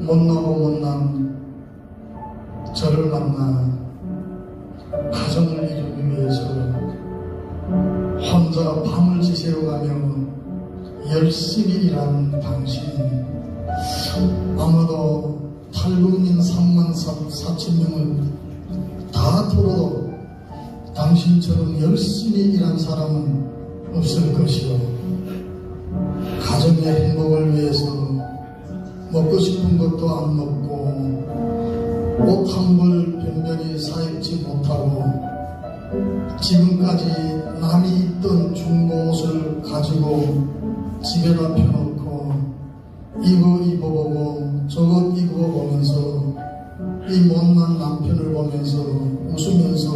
못나고 못난 저를 만나 가정을 이루기 위해서 혼자 밤을 지새워가며 열심히 일한 당신, 아마도 탈북민 3만 4천 명을 다 털어도 당신처럼 열심히 일한 사람은 없을 것이요. 가정의 행복을 위해서 먹고 싶은 것도 안 먹고 옷 한 벌 변변히 사입지 못하고 지금까지 남이 입던 중고 옷을 가지고 집에다 펴놓고 이거 입어보고 저거 입어보면서 이 못난 남편을 보면서 웃으면서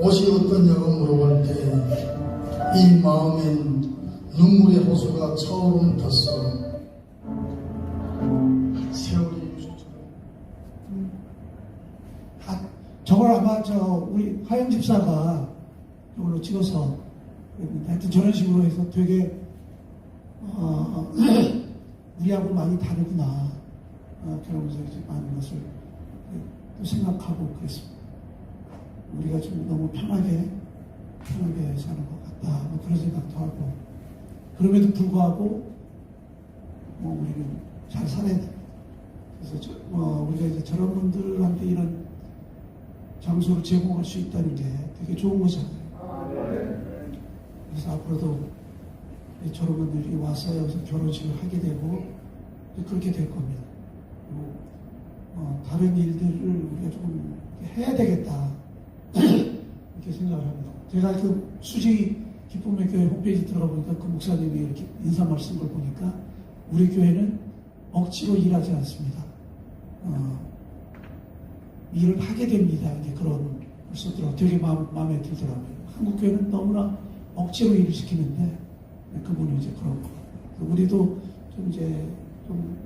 옷이 어떠냐고 물어볼 때 이 마음엔 눈물의 호수가 차오르는 듯어 세월이 유수처럼 저걸 아마 우리 하영 집사가 이걸로 찍어서 하여튼 저런 식으로 해서 되게 우리하고 많이 다르구나 그러면서 이제 많은 것을 또 생각하고 그랬습니다. 우리가 좀 너무 편하게 사는 것 같다 그런 생각도 하고 그럼에도 불구하고 우리는 잘 살아야 돼. 그래서 우리가 이제 저런 분들한테 이런 장소를 제공할 수 있다는 게 되게 좋은 거잖아요. 그래서 앞으로도 저런 분들이 와서 여기서 결혼식을 하게 되고 그렇게 될 겁니다. 다른 일들을 우리가 조금 해야 되겠다 이렇게 생각을 합니다. 제가 그 수지 기쁨의 교회 홈페이지 들어가 보니까 그 목사님이 이렇게 인사 말씀 걸 보니까 우리 교회는 억지로 일하지 않습니다. 일을 하게 됩니다. 이제 그런 걸 쓰더라고요. 되게 마음에 들더라고요. 한국 교회는 너무나 억지로 일을 시키는데 그분이 이제 그런 거. 우리도 좀 이제 좀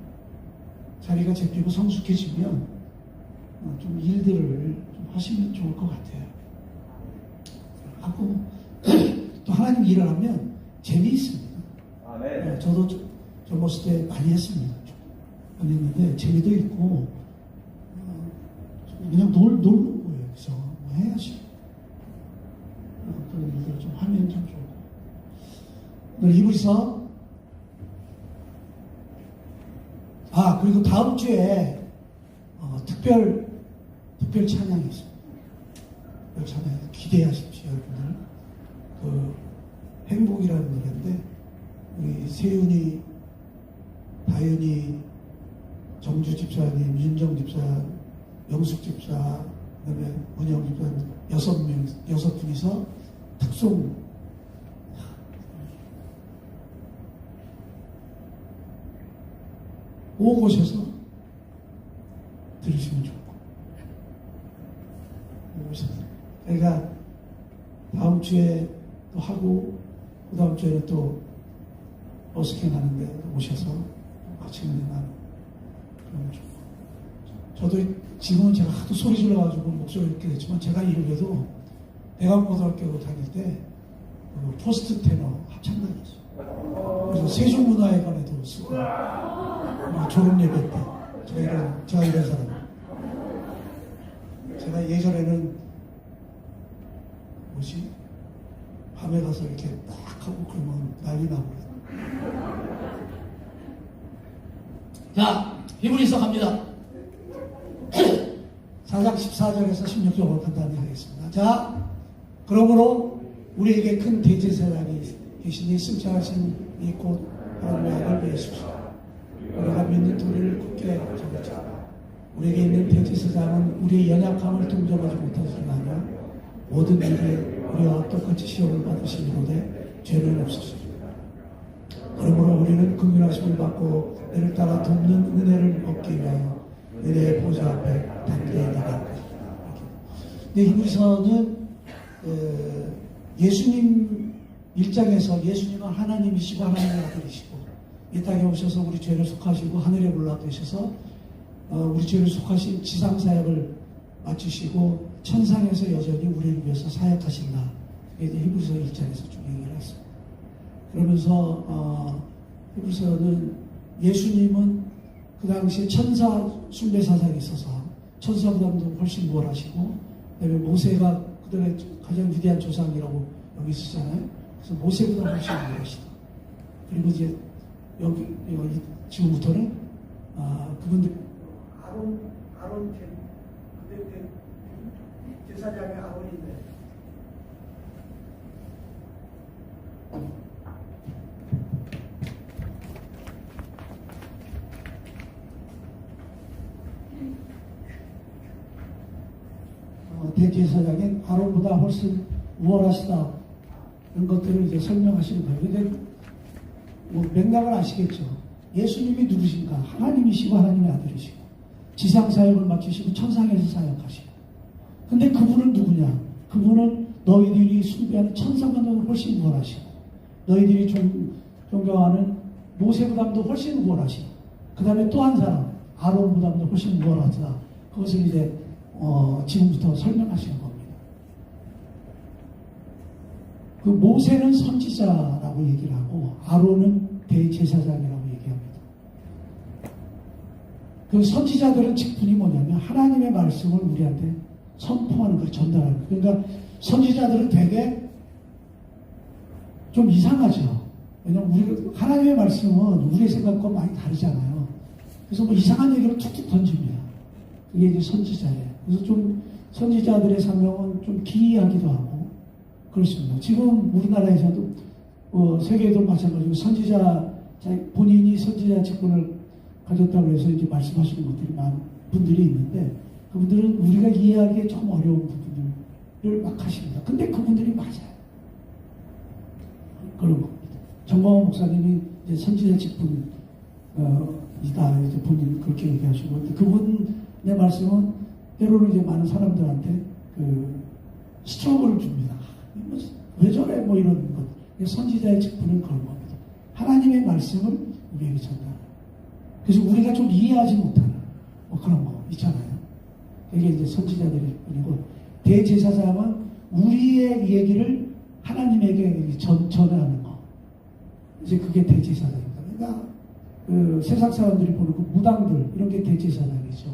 자리가 잡히고 성숙해지면 좀 일들을 좀 하시면 좋을 것 같아요. 하고 또 하나님 일을 하면 재미있습니다. 아멘. 저도 젊었을 때 많이 했습니다. 많이 했는데 재미도 있고 그냥 놀는 거예요. 그래서 뭐 해야지. 그런 일들을 좀 하면 좀 좋고. 오늘 이불서 그리고 다음 주에 특별 찬양이 있습니다. 특별 찬양 기대하십시오, 여러분들. 그 행복이라는 노래인데 우리 세윤이, 다현이, 정주 집사님, 윤정 집사, 영숙 집사, 그다음에 문영 집사 6분이서 특송 꼭 오셔서 들으시면 좋고 오셔서 그러니까 다음 주에 또 하고 그 다음 주에는 또 버스킹 하는데 오셔서 같이 은혜나누고 그러면 좋고 저도 지금은 제가 하도 소리 질러가지고 목소리 이렇게 됐지만 제가 이후에도 대강고등학교 다닐 때 포스트 테너 합창단이었어요. 그래서 세종문화회관에도 쓰고 졸업 예배 때 제가 이런 사람. 제가 예전에는 밤에 가서 이렇게 딱 하고 그러면 난리 나버려요. 자, 히브리서 갑니다. 4장 14절에서 16절을 간단히 하겠습니다. 자, 그러므로 우리에게 큰 대제사장이 계시니 승천하신 이 곧 하나님의 아들 예수시다. 우리가 믿는 도리를 굳게 잡자. 우리에게 있는 대제사장은 우리의 연약함을 동정하지 못하시는 아니라 모든 일에 우리와 똑같이 시험을 받으시는데 죄는 없으십니다. 그러므로 우리는 긍휼하심을 받고 이를 따라 돕는 은혜를 얻기 위하여 은혜의 보좌 앞에 담대히 나갈 것이다. 근데 히브리서는 예수님 일장에서 예수님은 하나님이시고 하나님의 아들이시고 이 땅에 오셔서 우리 죄를 속하시고 하늘에 올라가셔서 우리 죄를 속하신 지상사역을 마치시고 천상에서 여전히 우리를 위해서 사역하신다. 이게 히브리서 1장에서 쭉 얘기를 했습니다. 그러면서 히브리서는 예수님은 그 당시에 천사 숭배 사상이 있어서 천사보다도 훨씬 우월하시고 그다음에 모세가 그들의 가장 위대한 조상이라고 여기 있었잖아요. 그래서 모세보다 훨씬 우월하시다. 그리고 이제 여기 지금부터는 그분들 아론 그때 제사장의 아론인데 대제사장인 아론보다 훨씬 우월하시다 이런 것들을 이제 설명하시는 거예요. 근데 뭐 맥락을 아시겠죠? 예수님이 누구신가? 하나님이시고 하나님의 아들이시고 지상 사역을 마치시고 천상에서 사역하시고 근데 그분은 누구냐? 그분은 너희들이 숭배하는 천사보다도 훨씬 우월하시고 너희들이 존경하는 모세보다도 훨씬 우월하시고 그 다음에 또 한 사람 아론보다도 훨씬 우월하다. 그것을 이제 지금부터 설명하시는 겁니다. 그 모세는 선지자라고 얘기를 하고 아론은 대제사장이라고 얘기합니다. 그 선지자들은 직분이 뭐냐면 하나님의 말씀을 우리한테 선포하는 걸 전달하는 거예요. 그러니까 선지자들은 되게 좀 이상하죠. 왜냐면 하나님의 말씀은 우리의 생각과 많이 다르잖아요. 그래서 뭐 이상한 얘기를 툭툭 던집니다. 그게 이제 선지자예요. 그래서 좀 선지자들의 사명은 좀 기이하기도 하고 그렇습니다. 지금 우리나라에서도 세계에도 마찬가지고 선지자 본인이 선지자 직분을 가졌다고 해서 이제 말씀하시는 분들이 있는데 그분들은 우리가 이해하기에 좀 어려운 부분들을 막 하십니다. 근데 그분들이 맞아요. 그런 겁니다. 정광훈 목사님이 이제 선지자 직분 이다 이제 본인 그렇게 얘기하시고 근데 그분의 말씀은 때로는 이제 많은 사람들한테 스트로크를 줍니다. 왜 저래? 뭐 이런 것. 선지자의 직분은 그런 겁니다. 하나님의 말씀을 우리에게 전달해요. 그래서 우리가 좀 이해하지 못하는 뭐 그런 거 있잖아요. 이게 이제 선지자들일 뿐이고, 대제사장은 우리의 얘기를 하나님에게 전하는 거. 이제 그게 대제사장입니다. 그러니까 그 세상 사람들이 보는 그 무당들 이런 게 대제사장이죠.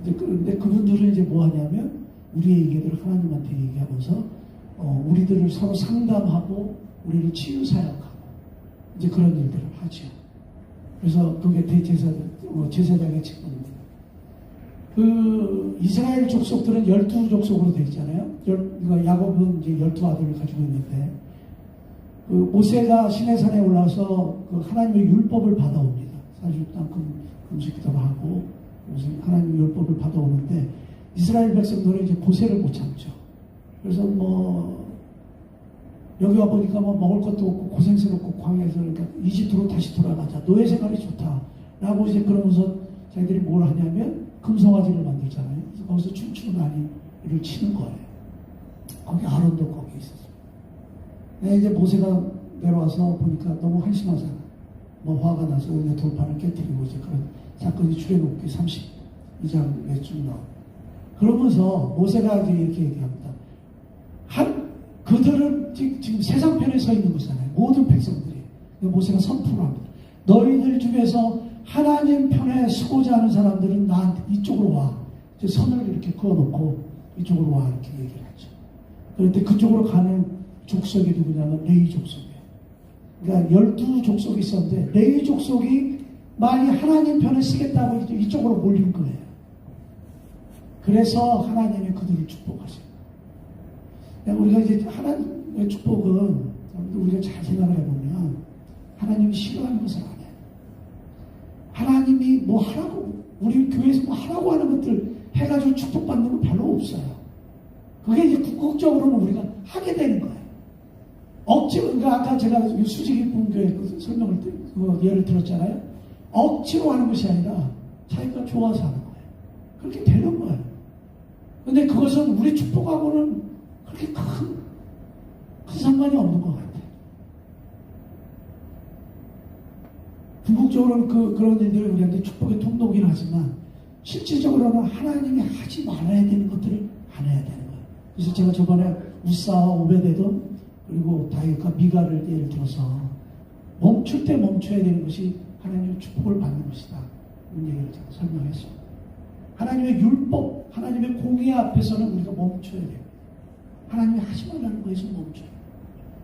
이제 근데 그분들은 이제 뭐 하냐면 우리의 얘기들을 하나님한테 얘기하면서 우리들을 서로 상담하고 우리를 치유 사역하고 이제 그런 일들을 하죠. 그래서 그게 제사장의 직분입니다. 그 이스라엘 족속들은 12족속으로 되어 있잖아요. 야곱은 이제 12아들을 가지고 있는데, 그 모세가 시내산에 올라와서 그 하나님의 율법을 받아옵니다. 사실상 금식기도를 하고 하나님의 율법을 받아오는데, 이스라엘 백성들은 이제 고세를 못 참죠. 그래서 여기 와 보니까 먹을 것도 없고 고생스럽고 광야에서, 그러니까 이집트로 다시 돌아가자. 노예 생활이 좋다. 라고 이제 그러면서 자기들이 뭘 하냐면 금송아지를 만들잖아요. 그래서 거기서 춤추는 아이를 치는 거예요. 거기 아론도 거기 있었어요. 근데 이제 모세가 내려와서 보니까 너무 한심하잖아. 화가 나서 그냥 돌판을 깨뜨리고 이제 그런 사건이 출애굽기 32장에 쭉 나와요. 그러면서 모세가 이제 이렇게 얘기합니다. 그들은 지금 세상편에 서 있는 거잖아요. 모든 백성들이. 모세가 선포를 합니다. 너희들 중에서 하나님 편에 서고자 하는 사람들은 나한테 이쪽으로 와. 이제 선을 이렇게 그어놓고 이쪽으로 와. 이렇게 얘기를 하죠. 그런데 그쪽으로 가는 족속이 누구냐면 레위 족속이에요. 그러니까 12족속이 있었는데 레위 족속이 많이 하나님 편에 쓰겠다고 이쪽으로 몰린 거예요. 그래서 하나님이 그들을 축복하세요. 우리가 이제 하나님의 축복은 우리가 잘 생각을 해보면 하나님이 싫어하는 것을 안 해요. 하나님이 뭐 하라고, 우리 교회에서 뭐 하라고 하는 것들 해가지고 축복받는 건 별로 없어요. 그게 이제 궁극적으로는 우리가 하게 되는 거예요. 억지로, 그러니까 아까 제가 수직이 분교회 설명을, 예를 들었잖아요. 억지로 하는 것이 아니라 자기가 좋아서 하는 거예요. 그렇게 되는 거예요. 근데 그것은 우리 축복하고는 그렇게 큰 상관이 없는 것 같아요. 궁극적으로는 그런 일들을 우리한테 축복의 통로긴 하지만 실질적으로는 하나님이 하지 말아야 되는 것들을 안 해야 되는 거예요. 그래서 제가 저번에 우사와 오베데돔 그리고 다윗과 미가를 예를 들어서 멈출 때 멈춰야 되는 것이 하나님의 축복을 받는 것이다. 이런 얘기를 제가 설명했어요. 하나님의 율법, 하나님의 공의 앞에서는 우리가 멈춰야 돼요. 하나님이 하지 말라는 거에서 멈춰요.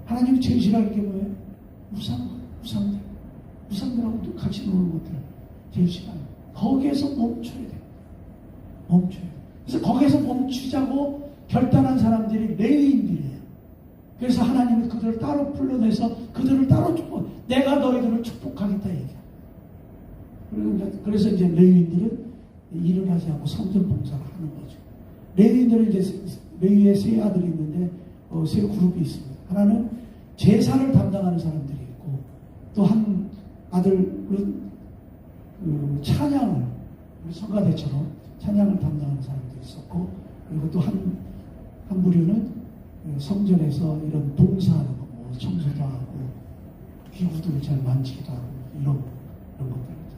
하나님이 제일 싫어하는 게 뭐예요? 우상들하고 같이 노는 것들 제일 싫어요. 거기에서 멈춰야 돼요. 멈춰야 돼요. 그래서 거기에서 멈추자고 결단한 사람들이 레위인들이에요. 그래서 하나님이 그들을 따로 불러내서 그들을 따로 축복, 내가 너희들을 축복하겠다 얘기해요. 그래서 이제 레위인들은 일을 하지 않고 성전 봉사를 하는 거죠. 레위인들은 이제 레위의 세 아들이 있는데 세 그룹이 있습니다. 하나는 제사를 담당하는 사람들이 있고, 또 한 아들은 찬양을, 우리 성가대처럼 찬양을 담당하는 사람들이 있었고, 그리고 또 한 부류는 성전에서 이런 봉사하는 거, 청소도 하고 기구들을 잘 만지기도 하고 이런 것들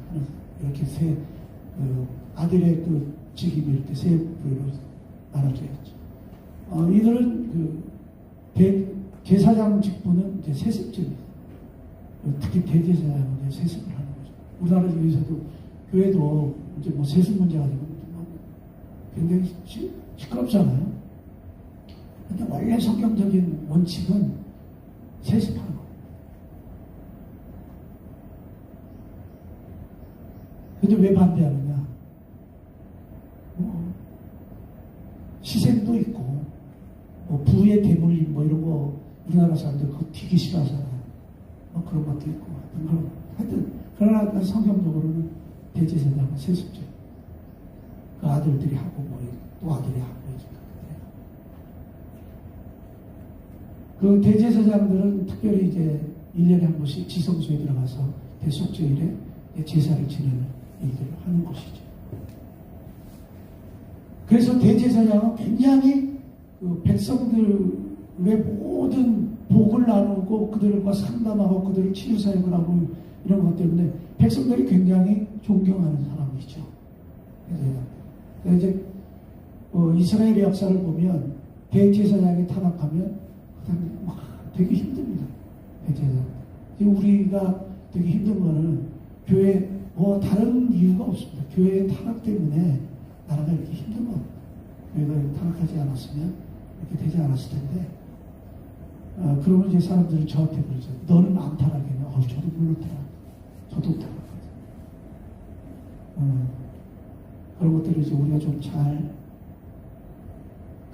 하는, 이렇게 세 아들의 직임이 이렇게 세 부류로 나눠져 있죠. 이들은 제사장 직분은 이제 세습제입니다. 특히 대제사장은 이제 세습을 하는 거죠. 우리나라 중에서도 교회도 이제 뭐 세습 문제 가지고 굉장히 시끄럽잖아요. 근데 원래 성경적인 원칙은 세습하는 거예요. 근데 왜 반대하느냐? 시샘도 있고, 부의 대물림 이런 거 우리나라 사람들 그거 되게 싫어하잖아요. 그런 것도 있고, 하여튼 그러나 성경적으로는 대제사장은 세습제. 그 아들들이 하고 또 아들이 하고 그 대제사장들은 특별히 이제 1년에 한 번씩 지성소에 들어가서 대속죄일에 제사를 지내는 일들을 하는 것이죠. 그래서 대제사장은 굉장히 백성들의 모든 복을 나누고 그들과 상담하고 그들을 치유사역을 하고 이런 것 때문에 백성들이 굉장히 존경하는 사람이죠. 그래서 이제 이스라엘의 역사를 보면 대제사장이 타락하면 그다음에 막 되게 힘듭니다. 대제사장. 우리가 되게 힘든 거는 교회 다른 이유가 없습니다. 교회의 타락 때문에 나라가 이렇게 힘든 겁니다. 교회가 타락하지 않았으면 이렇게 되지 않았을 텐데 그러면 이제 사람들이 저한테 그러죠. 너는 안 타락했냐? 저도 물론 타락. 저도 타락하죠. 그런 것들을 이제 우리가 좀 잘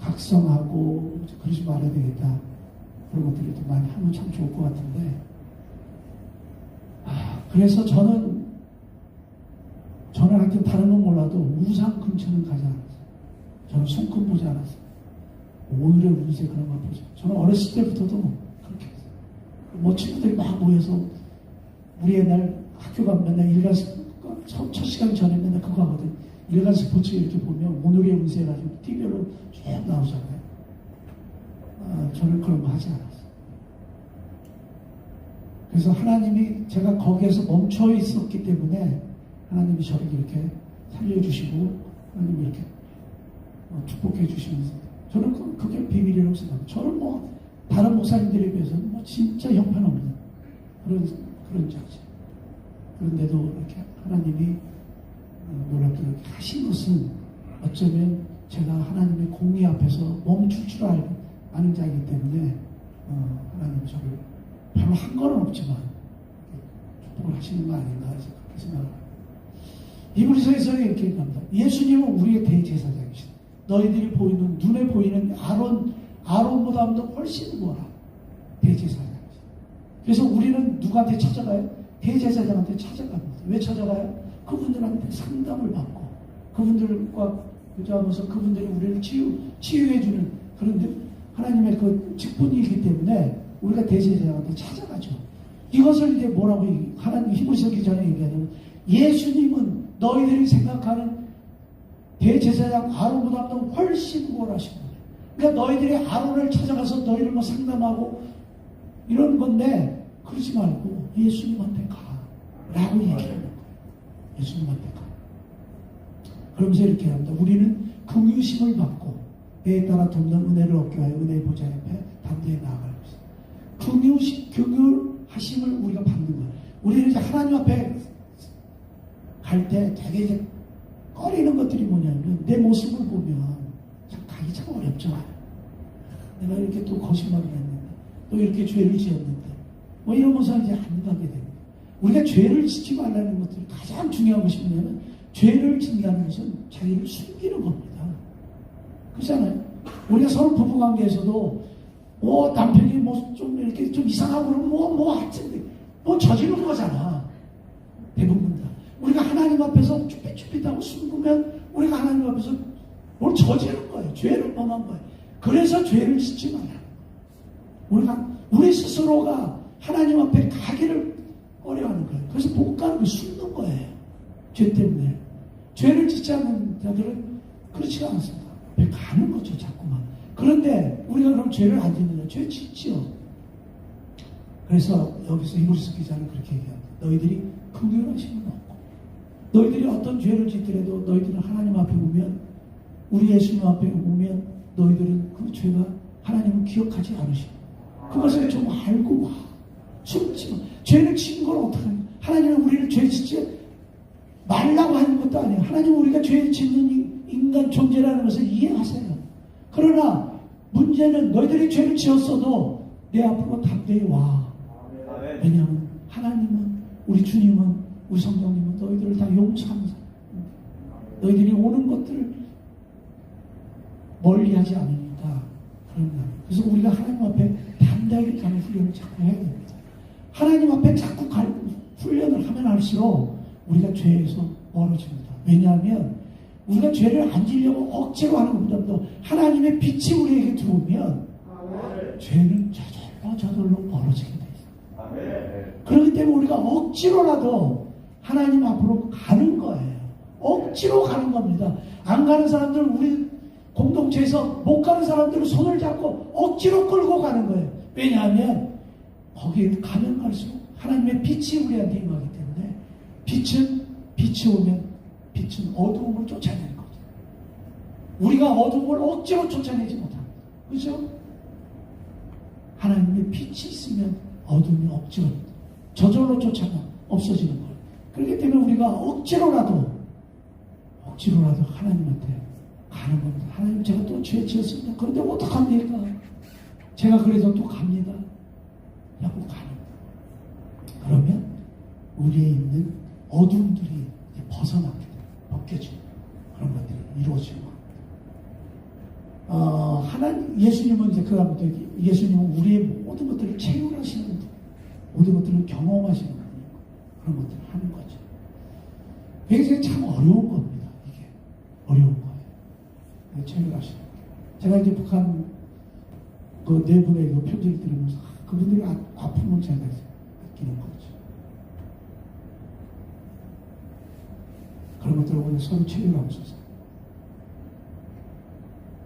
각성하고 그러지 말아야 되겠다. 그런 것들을 좀 많이 하면 참 좋을 것 같은데 그래서 저는 하여튼 다른 건 몰라도 우상 근처는 가지 않았어요. 저는 손금 보지 않았어요. 오늘의 운세 그런 걸 보죠. 저는 어렸을 때부터도 그렇게 했어요. 친구들이 막 모여서 우리 옛날 학교 가면 맨날 일간식 첫 시간 전에 맨날 그거 하거든. 일간 스포츠 이렇게 보면 오늘의 운세 해가지고 TV로 쭉 나오잖아요. 저는 그런 거 하지 않았어요. 그래서 하나님이 제가 거기에서 멈춰 있었기 때문에 하나님이 저를 이렇게 살려주시고 하나님이 이렇게 축복해 주시면서 저는 그게 비밀이라고 생각합니다. 저는 다른 목사님들에 비해서는 진짜 형편없는 그런 자체. 그런데도 이렇게 하나님이 놀랍게 이렇게 하신 것은 어쩌면 제가 하나님의 공의 앞에서 멈출 줄 아는 자이기 때문에 하나님이 저를 별로 한 건 없지만 축복을 하시는 거 아닌가 그렇게 생각합니다. 히브리서에서 이렇게 얘기합니다. 예수님은 우리의 대제사장이시다. 너희들이 보이는 눈에 보이는 아론보다 더 훨씬 뭐라 대제사장이시다. 그래서 우리는 누구한테 찾아가요? 대제사장한테 찾아갑니다. 왜 찾아가요? 그분들한테 상담을 받고 그분들과 교제하면서 그분들이 우리를 치유해주는 그런 하나님의 그 직분이기 때문에 우리가 대제사장한테 찾아가죠. 이것을 이제 뭐라고 하나님 히브리서 기자는 얘기하냐면 예수님은 너희들이 생각하는 대제사장 아론보다 더 훨씬 우월하신 거예요. 그러니까 너희들이 아론을 찾아가서 너희를 뭐 상담하고 이런 건데 그러지 말고 예수님한테 가라고 얘기하는 거예요. 예수님한테 가. 그러면서 이렇게 합니다. 우리는 긍휼심을 받고 때에 따라 돕는 은혜를 얻게 하여 은혜의 보좌 옆에 담대히 나아갈 것이다. 긍휼하심을 우리가 받는 거예요. 우리는 이제 하나님 앞에 갈 때 되게 이제 꺼리는 것들이 뭐냐면 내 모습을 보면 참 가기 참 어렵잖아요. 내가 이렇게 또 거짓말을 했는데 또 이렇게 죄를 지었는데 뭐 이러면서 이제 안 가게 됩니다. 우리가 죄를 짓지 말라는 것들이 가장 중요한 것이 뭐냐면 죄를 짓는다는 것은 자기를 숨기는 겁니다. 그렇잖아요. 우리가 서로 부부관계에서도 남편이 좀 이렇게 좀 이상하고 그러면 하여튼 저지르는 거잖아. 대부분 다. 우리가 하나님 앞에서 쭈삣쭈삣하고 숨으면 우리가 하나님 앞에서 뭘 저지른 거예요. 죄를 범한 거예요. 그래서 죄를 짓지 말라. 우리 스스로가 하나님 앞에 가기를 어려워하는 거예요. 그래서 못 가는 게 숨는 거예요. 죄 때문에. 죄를 짓지 않는 자들은 그렇지가 않습니다. 앞에 가는 거죠, 자꾸만. 그런데 우리가 그럼 죄를 안 짓느냐? 죄 짓지요. 그래서 여기서 히브리서 기자는 그렇게 얘기합니다. 너희들이 긍휼하심은 없고 너희들이 어떤 죄를 짓더라도 너희들은 하나님 앞에 오면 우리 예수님 앞에 오면 너희들은 그 죄가 하나님은 기억하지 않으시고 그것을 좀 알고 와. 숨지 마. 죄를 지은 걸 어떡하냐. 하나님은 우리를 죄 짓지 말라고 하는 것도 아니에요. 하나님은 우리가 죄 짓는 인간 존재라는 것을 이해하세요. 그러나 문제는 너희들이 죄를 지었어도 내 앞으로 담대히 와. 왜냐하면 하나님은 우리 주님은 우리 성령님은 너희들을 다 용서합니다. 너희들이 오는 것들을 멀리하지 않으니까 그래서 우리가 하나님 앞에 담대하게 가는 훈련을 자꾸 해야 됩니다. 하나님 앞에 자꾸 훈련을 하면 할수록 우리가 죄에서 멀어집니다. 왜냐하면 우리가 죄를 안 지려고 억지로 하는 것보다도 하나님의 빛이 우리에게 들어오면 죄는 저절로 멀어지게 돼 있어요. 그렇기 때문에 우리가 억지로라도 하나님 앞으로 가는 거예요. 억지로 가는 겁니다. 안 가는 사람들은 우리 공동체에서 못 가는 사람들은 손을 잡고 억지로 끌고 가는 거예요. 왜냐하면 거기에 가면 갈수록 하나님의 빛이 우리한테 임하기 때문에 빛이 오면 빛은 어두움을 쫓아내는 거죠. 우리가 어둠을 억지로 쫓아내지 못합니다. 그렇죠? 하나님의 빛이 있으면 어둠이 억지로 저절로 쫓아가 없어지는 거예요. 그렇기 때문에 우리가 억지로라도 하나님한테 가는 겁니다. 하나님, 제가 또 죄 지었습니다. 그런데 어떡합니까? 제가 그래서 또 갑니다. 라고 가는 거예요. 그러면 우리에 있는 어둠들이 이제 벗어나게 돼요. 벗겨지고 그런 것들이 이루어지고 하나님, 예수님은 이제 그 다음부터 예수님은 우리의 모든 것들을 체험하시는 분, 모든 것들을 경험하시는 분이고 그런 것들을 하는 거죠. 이게 참 어려운 겁니다. 이게 어려운 거예요. 체험하시는 분. 제가 이제 북한 그 네 분의 그 편지를 들으면서 그분들이 아픔을 제가 느끼는 거죠. 그런 것들을 오늘 서로 체험하면서.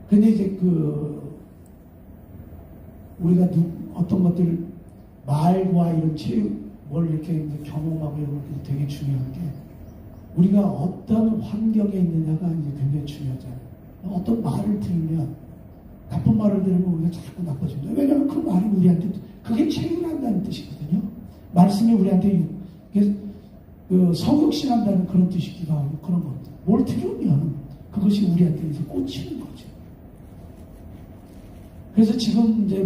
근데 이제 우리가 어떤 것들 말과 이런 체육을 이렇게 이제 경험하고 이런 것들이 되게 중요한 게 우리가 어떤 환경에 있느냐가 이제 굉장히 중요하잖아요. 어떤 말을 들으면 나쁜 말을 들으면 우리가 자꾸 나빠집니다. 왜냐하면 그 말이 우리한테 그게 체육한다는 뜻이거든요. 말씀이 우리한테 성육신한다는 그런 뜻이기도 하고 그런 겁니다. 뭘 들으면 그것이 우리한테 이제 꽂히는 거죠. 그래서 지금 이제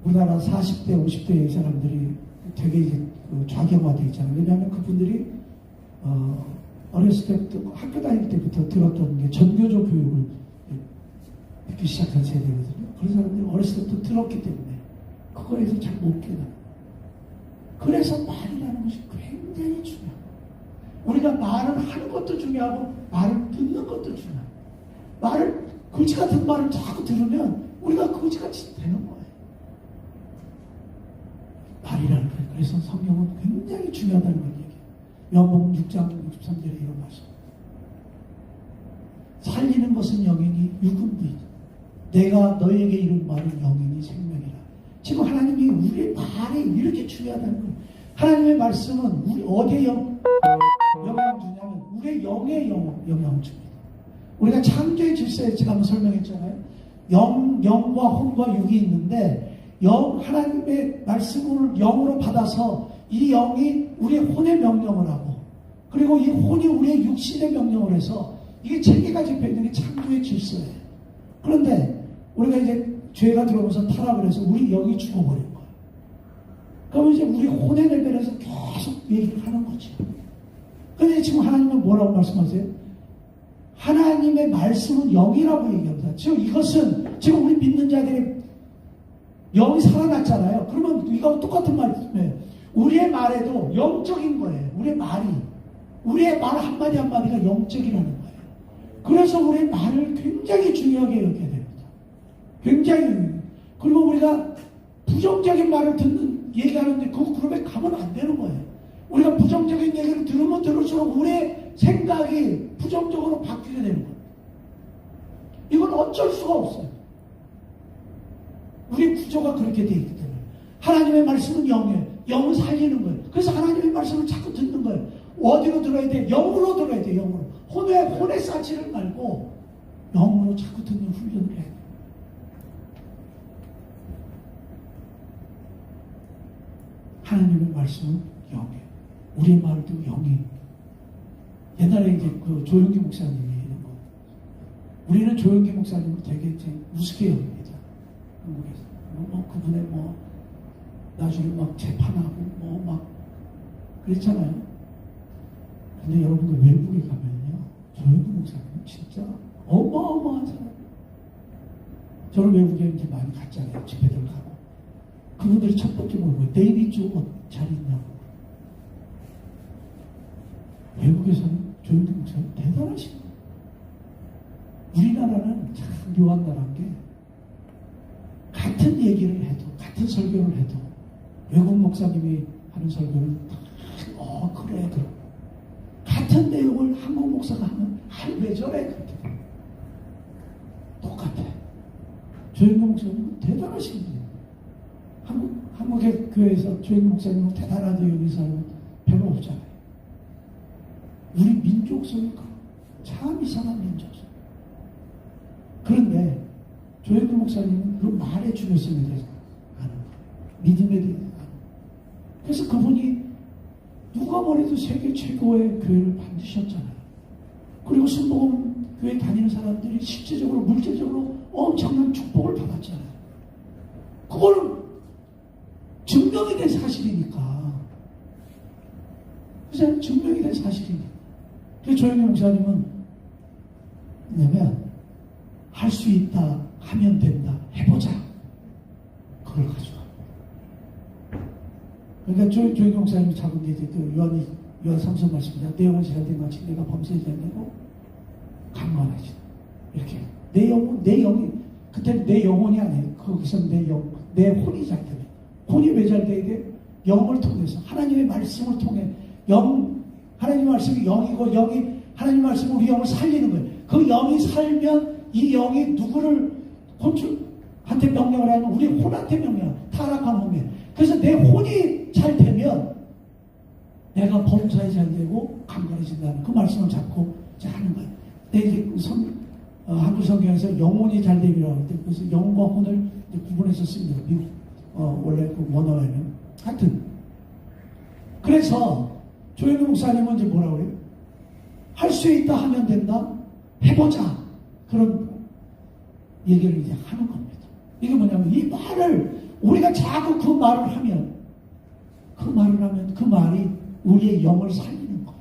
우리나라 40대, 50대의 사람들이 되게 이제 좌경화되어 있잖아요. 왜냐하면 그분들이, 어렸을 때부터, 학교 다닐 때부터 들었던 게 전교조 교육을 듣기 시작한 세대거든요. 그런 사람들이 어렸을 때부터 들었기 때문에 그거에서 잘 못 깨달아요. 그래서 말이라는 것이 굉장히 중요해요. 우리가 말을 하는 것도 중요하고 말을 듣는 것도 중요해요. 거지 같은 말을 자꾸 들으면 우리가 거지같이 되는 거예요. 말이라는 거예요. 그래서 성경은 굉장히 중요하다는 걸 얘기해요. 요한복음 6장 63절에 이런 말씀. 살리는 것은 영이니 육은부이다. 내가 너에게 이룬 말은 영이니 생명이라. 지금 하나님이 우리의 말이 이렇게 중요하다는 거예요. 하나님의 말씀은 우리 어디에 영향을 주냐면 우리의 영에 영향을 줍니다. 우리가 창조의 질서에 제가 한번 설명했잖아요. 영과 혼과 육이 있는데 하나님의 말씀을 영으로 받아서 이 영이 우리의 혼에 명령을 하고 그리고 이 혼이 우리의 육신에 명령을 해서 이게 체계가 잡혀 있는 게 창조의 질서예요. 그런데 우리가 이제 죄가 들어오면서 타락을 해서 우리 영이 죽어버린 거예요. 그러면 이제 우리 혼의 레벨에서 계속 얘기를 하는 거죠. 그런데 지금 하나님은 뭐라고 말씀하세요? 하나님의 말씀은 영이라고 얘기합니다. 지금 이것은 지금 우리 믿는 자들이 영이 살아났잖아요. 그러면 이거 똑같은 말이에요. 우리의 말에도 영적인 거예요. 우리의 말 한마디 한마디가 영적이라는 거예요. 그래서 우리의 말을 굉장히 중요하게 여겨야 됩니다. 굉장히. 그리고 우리가 부정적인 말을 얘기하는데 그 그룹에 가면 안 되는 거예요. 우리가 부정적인 얘기를 들으면 들을수록 우리의 생각이 부정적으로 바뀌게 되는 거예요. 이건 어쩔 수가 없어요. 우리 구조가 그렇게 되어 있기 때문에. 하나님의 말씀은 영이에요. 영을 살리는 거예요. 그래서 하나님의 말씀을 자꾸 듣는 거예요. 어디로 들어야 돼? 영으로 들어야 돼. 영으로. 혼에 싸지를 말고 영으로 자꾸 듣는 훈련을 해야 돼요. 하나님의 말씀은 영이에요. 우리의 말도 영이. 옛날에 이제 그 조용기 목사님이 이런 거. 우리는 조용기 목사님을 되게 이제 우습게 여깁니다. 한국에서. 그분의 나중에 막 재판하고 막 그랬잖아요. 근데 여러분들 외국에 가면요. 조용기 목사님은 진짜 어마어마한 사람이에요. 저는 외국에 이제 많이 갔잖아요. 집회들 가고. 그분들이 첫 번째 뭐예요? 데이비 쪽 잘 있냐고. 외국에서는 조용기 목사님 대단하신 거예요. 우리나라는 참 묘한 나라인 게 같은 얘기를 해도 같은 설교를 해도 외국 목사님이 하는 설교는 그래. 같은 내용을 한국 목사가 하면 왜 저래 그렇게 똑같아. 조용기 목사님은 대단하신 분이에요. 한국의 교회에서 조용기 목사님은 대단하게 여기는 사람은 별로 없잖아요. 우리 민족성이 참 이상한 민족이죠. 그런데 조영규 목사님은 그 말의 중요성에 대해서 아는 거예요. 믿음에 대해서 아는 거예요. 그래서 그분이 누가 뭐래도 세계 최고의 교회를 만드셨잖아요. 그리고 순복음 교회 다니는 사람들이 실제적으로 물질적으로 엄청난 축복을 받았잖아요. 그거는 증명이 된 사실이니까. 그래서 증명이 된 사실이니까. 그래서 조영규 목사님은 뭐냐면 할 수 있다, 하면 된다, 해보자. 그걸 가져와. 그러니까 조영규 목사님이 작은 게 이제 그 요한 3서 말씀입니다. 내 영혼이 잘된 같이 내가 범죄하지 않고 강건하지. 이렇게. 내 영이, 그때는 내 영혼이 아니에요. 거기서 내 혼이 잘 되면. 혼이 왜 잘 돼야 돼? 영을 통해서, 하나님의 말씀을 통해, 하나님의 말씀이 영이고, 영이, 하나님의 말씀이 우리 영을 살리는 거예요. 그 영이 살면, 이 영이 누구를 혼주한테 명령을 하면 우리 혼한테 명령, 타락한 몸에. 그래서 내 혼이 잘 되면 내가 범사에 잘 되고 강건해진다는 그 말씀을 잡고 이제 하는 거예요. 근데 이제 한글 성경에서 영혼이 잘 되기라고 할 때, 그래서 영과 혼을 구분해서 씁니다. 미국 원래 그 원어에는. 하여튼 그래서 조현우 목사님은 이제 뭐라고 그래요? 할 수 있다, 하면 된다, 해보자. 그런 얘기를 이제 하는 겁니다. 이게 뭐냐면 이 말을 우리가 자꾸 그 말을 하면 그 말이 우리의 영을 살리는 거예요.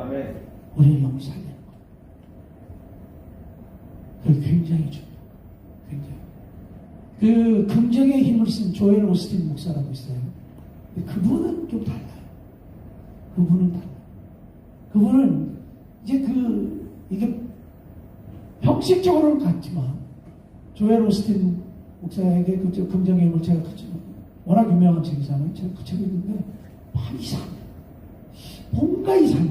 아멘. 우리의 영을 살리는 거예요. 그게 굉장히 중요해요. 굉장히. 그 긍정의 힘을 쓴 조엘 오스틴 목사라고 있어요. 그분은 좀 달라요. 그분은 이제 이게 형식적으로는 같지만 조엘 오스틴 목사에게 그 긍정의 힘을 제가 워낙 유명한 책이잖아요. 제가 그 책을 읽는데 이상해. 뭔가 이상해.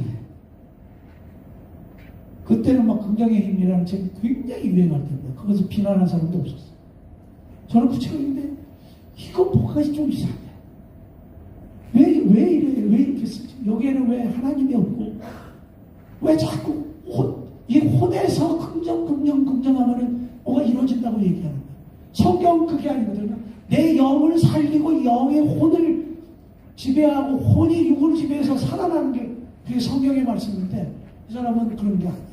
그때는 막 긍정의 힘이라는 책이 굉장히 유행할 텐데 그것을 비난하는 사람도 없었어요. 저는 그 책을 읽는데 이거 뭔가 좀 이상해. 왜 이래? 왜 이렇게 쓰지? 여기에는 왜 하나님이 없고 왜 자꾸 이 혼에서 긍정하면은 뭐가 이루어진다고 얘기하는 거예요. 성경은 그게 아니거든요. 내 영을 살리고 영의 혼을 지배하고 혼이 육을 지배해서 살아나는 게 그게 성경의 말씀인데 이 사람은 그런 게 아니에요.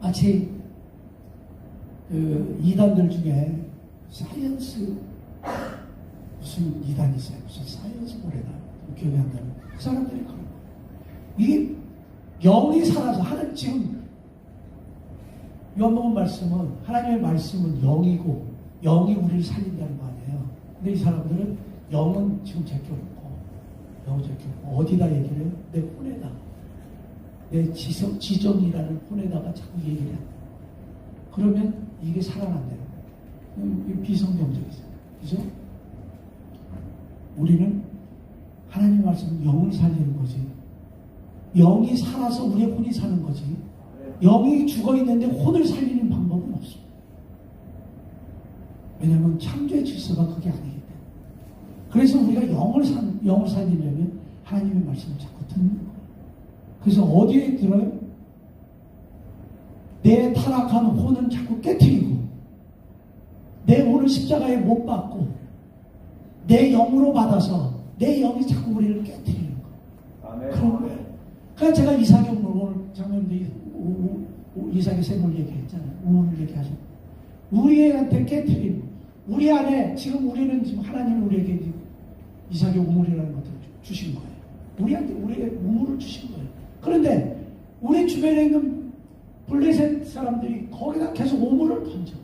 마치 그 이단들 중에 사이언스 무슨 이단이 있어요. 무슨 사이언스 모래다. 기억이 안 나는 그 사람들이 그런 거예요. 이게 영이 살아서 지금 요한복음 말씀은 하나님의 말씀은 영이고 영이 우리를 살린다는 거 아니에요. 근데 이 사람들은 영은 지금 제껴놓고 영은 제껴놓고 어디다 얘기를 해요? 내 혼에다 내 지정이라는 혼에다가 자꾸 얘기를 해요. 그러면 이게 살아난다는 거예요. 비성경적이죠. 그죠? 우리는 하나님 말씀은 영을 살리는 거지. 영이 살아서 우리의 혼이 사는 거지. 영이 죽어있는데 혼을 살리는 방법은 없습니다. 왜냐하면 창조의 질서가 그게 아니기 때문에. 그래서 우리가 영을 살리려면 하나님의 말씀을 자꾸 듣는 거예요. 그래서 어디에 들어요? 내 타락한 혼은 자꾸 깨트리고 내 혼을 십자가에 못 박고 내 영으로 받아서 내 영이 자꾸 우리를 깨트리는 거예요. 아멘. 그런 거예요. 그래서 제가 이삭의 오늘 장면들이 이삭의 셈을 얘기했잖아요. 우물을 얘기하셨고 우리한테 깨트리는 우리 안에 지금 우리는 지금 하나님이 우리에게 이삭의 우물이라는 것을 주신 거예요. 우리한테 우리의 우물을 주신 거예요. 그런데 우리 주변에 있는 블레셋 사람들이 거기다 계속 우물을 던져.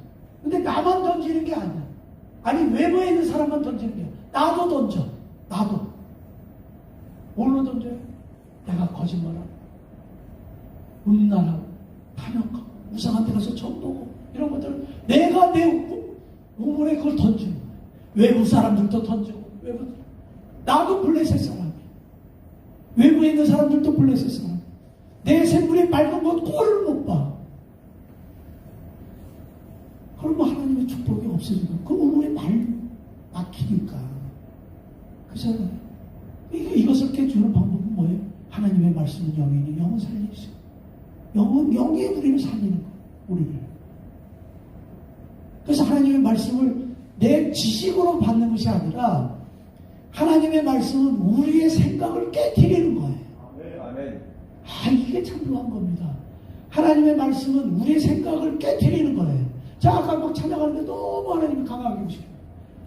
근데 나만 던지는 게 아니야. 아니 외부에 있는 사람만 던지는 게 아니야. 나도 던져. 나도. 뭘로 던져요? 내가 거짓말하고 음란하고 탐욕하고 우상한테 가서 전도고 이런 것들을 내가 내 우물에 그걸 던지는 거야. 외부 사람들도 던지고 나도 블레셋 사람이야. 외부에 있는 사람들도 블레셋 사람. 내 샘물이 맑은 것 꼴을 못 봐. 그러면 하나님의 축복이 없어지고 그 우물이 막히니까 그잖아요. 이것을 깨주는 방법은 뭐예요? 하나님의 말씀은 영이니 영은 살리시고, 영이 우리를 살리는 거예요. 우리를. 그래서 하나님의 말씀을 내 지식으로 받는 것이 아니라 하나님의 말씀은 우리의 생각을 깨트리는 거예요. 아멘. 이게 참 묘한 겁니다. 하나님의 말씀은 우리의 생각을 깨트리는 거예요. 자, 아까 막 찾아가는데 너무 하나님이 강하게 오시고,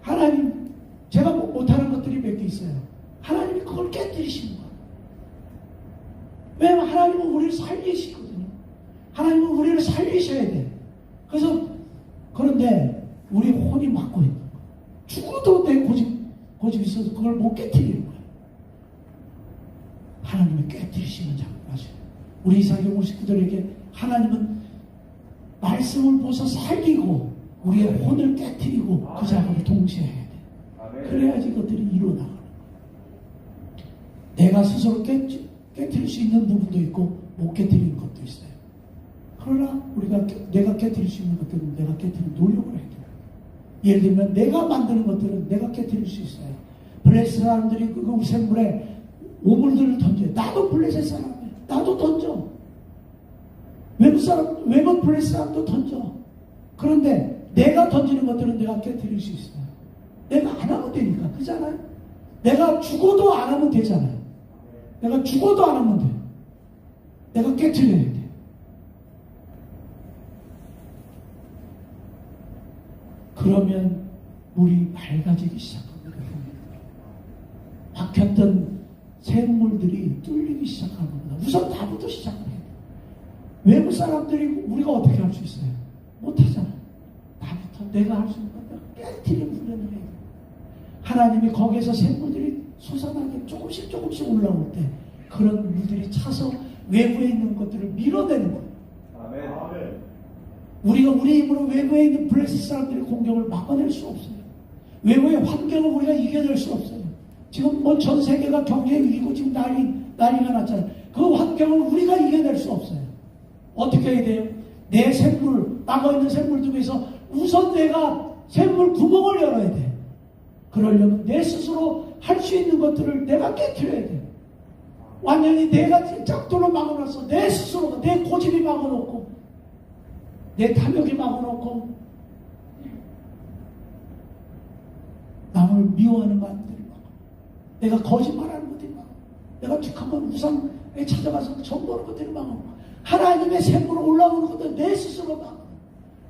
하나님, 제가 못하는 것들이 몇 개 있어요. 하나님이 그걸 깨뜨리시는 거예요. 왜냐하면 하나님은 우리를 살리시거든요. 하나님은 우리를 살리셔야 돼. 그래서, 그런데 우리 혼이 막고 있는 거예요. 죽어도 내 고집이 있어서 그걸 못 깨뜨리는 거예요. 하나님이 깨뜨리시는 작업을 하셔요. 우리 이사경 식구들에게 하나님은 말씀을 보셔 살리고 우리의 혼을 깨뜨리고 그 작업을 동시에 해야 돼. 그래야지 그것들이 일어나가는 거예요. 내가 스스로 깨뜨릴 수 있는 부분도 있고 못 깨뜨리는 것도 있어요. 그러나 내가 깨뜨릴 수 있는 것들은 내가 깨뜨리는 노력을 해야 돼요. 예를 들면 내가 만드는 것들은 내가 깨뜨릴 수 있어요. 블레셋 사람들이 그 우생물에 오물들을 던져요. 나도 블레셋 사람이에요. 나도 던져. 외국 블레셋 사람도 던져. 그런데 내가 던지는 것들은 내가 깨뜨릴 수 있어요. 내가 안 하면 되니까. 그잖아요. 내가 죽어도 안 하면 되잖아요. 내가 죽어도 안 하면 돼. 내가 깨뜨려야 돼. 그러면 물이 맑아지기 시작합니다. 막혔던 샘물들이 뚫리기 시작하는 겁니다. 우선 나부터 시작을 해야 돼요. 외국 사람들이 우리가 어떻게 할 수 있어요? 못하잖아요. 나부터 내가 할 수 있는 건 깨트리는 훈련을 해야 돼요. 하나님이 거기에서 샘물들이 솟아나게 조금씩 올라올 때 그런 물들이 차서 외부에 있는 것들을 밀어내는 거예요. 아멘. 우리가 우리 힘으로 외부에 있는 블레셋 사람들의 공격을 막아낼 수 없어요. 외부의 환경을 우리가 이겨낼 수 없어요. 지금 뭐 전 세계가 경제 위기고 지금 난리가 났잖아요. 그 환경을 우리가 이겨낼 수 없어요. 어떻게 해야 돼요? 내 샘물, 막아있는 샘물 중에서 우선 내가 샘물 구멍을 열어야 돼. 그러려면 내 스스로 할 수 있는 것들을 내가 깨트려야 돼. 완전히 내가 짝도로 막아놨어. 내 스스로가, 내 고집이 막아놓고, 내 탐욕이 막아놓고, 남을 미워하는 마음들이 막아. 내가 거짓말하는 것들이 막아. 내가 한번 우상에 찾아가서 전 보는 것들이 막아. 하나님의 샘으로 올라오는 것들 내 스스로 막아.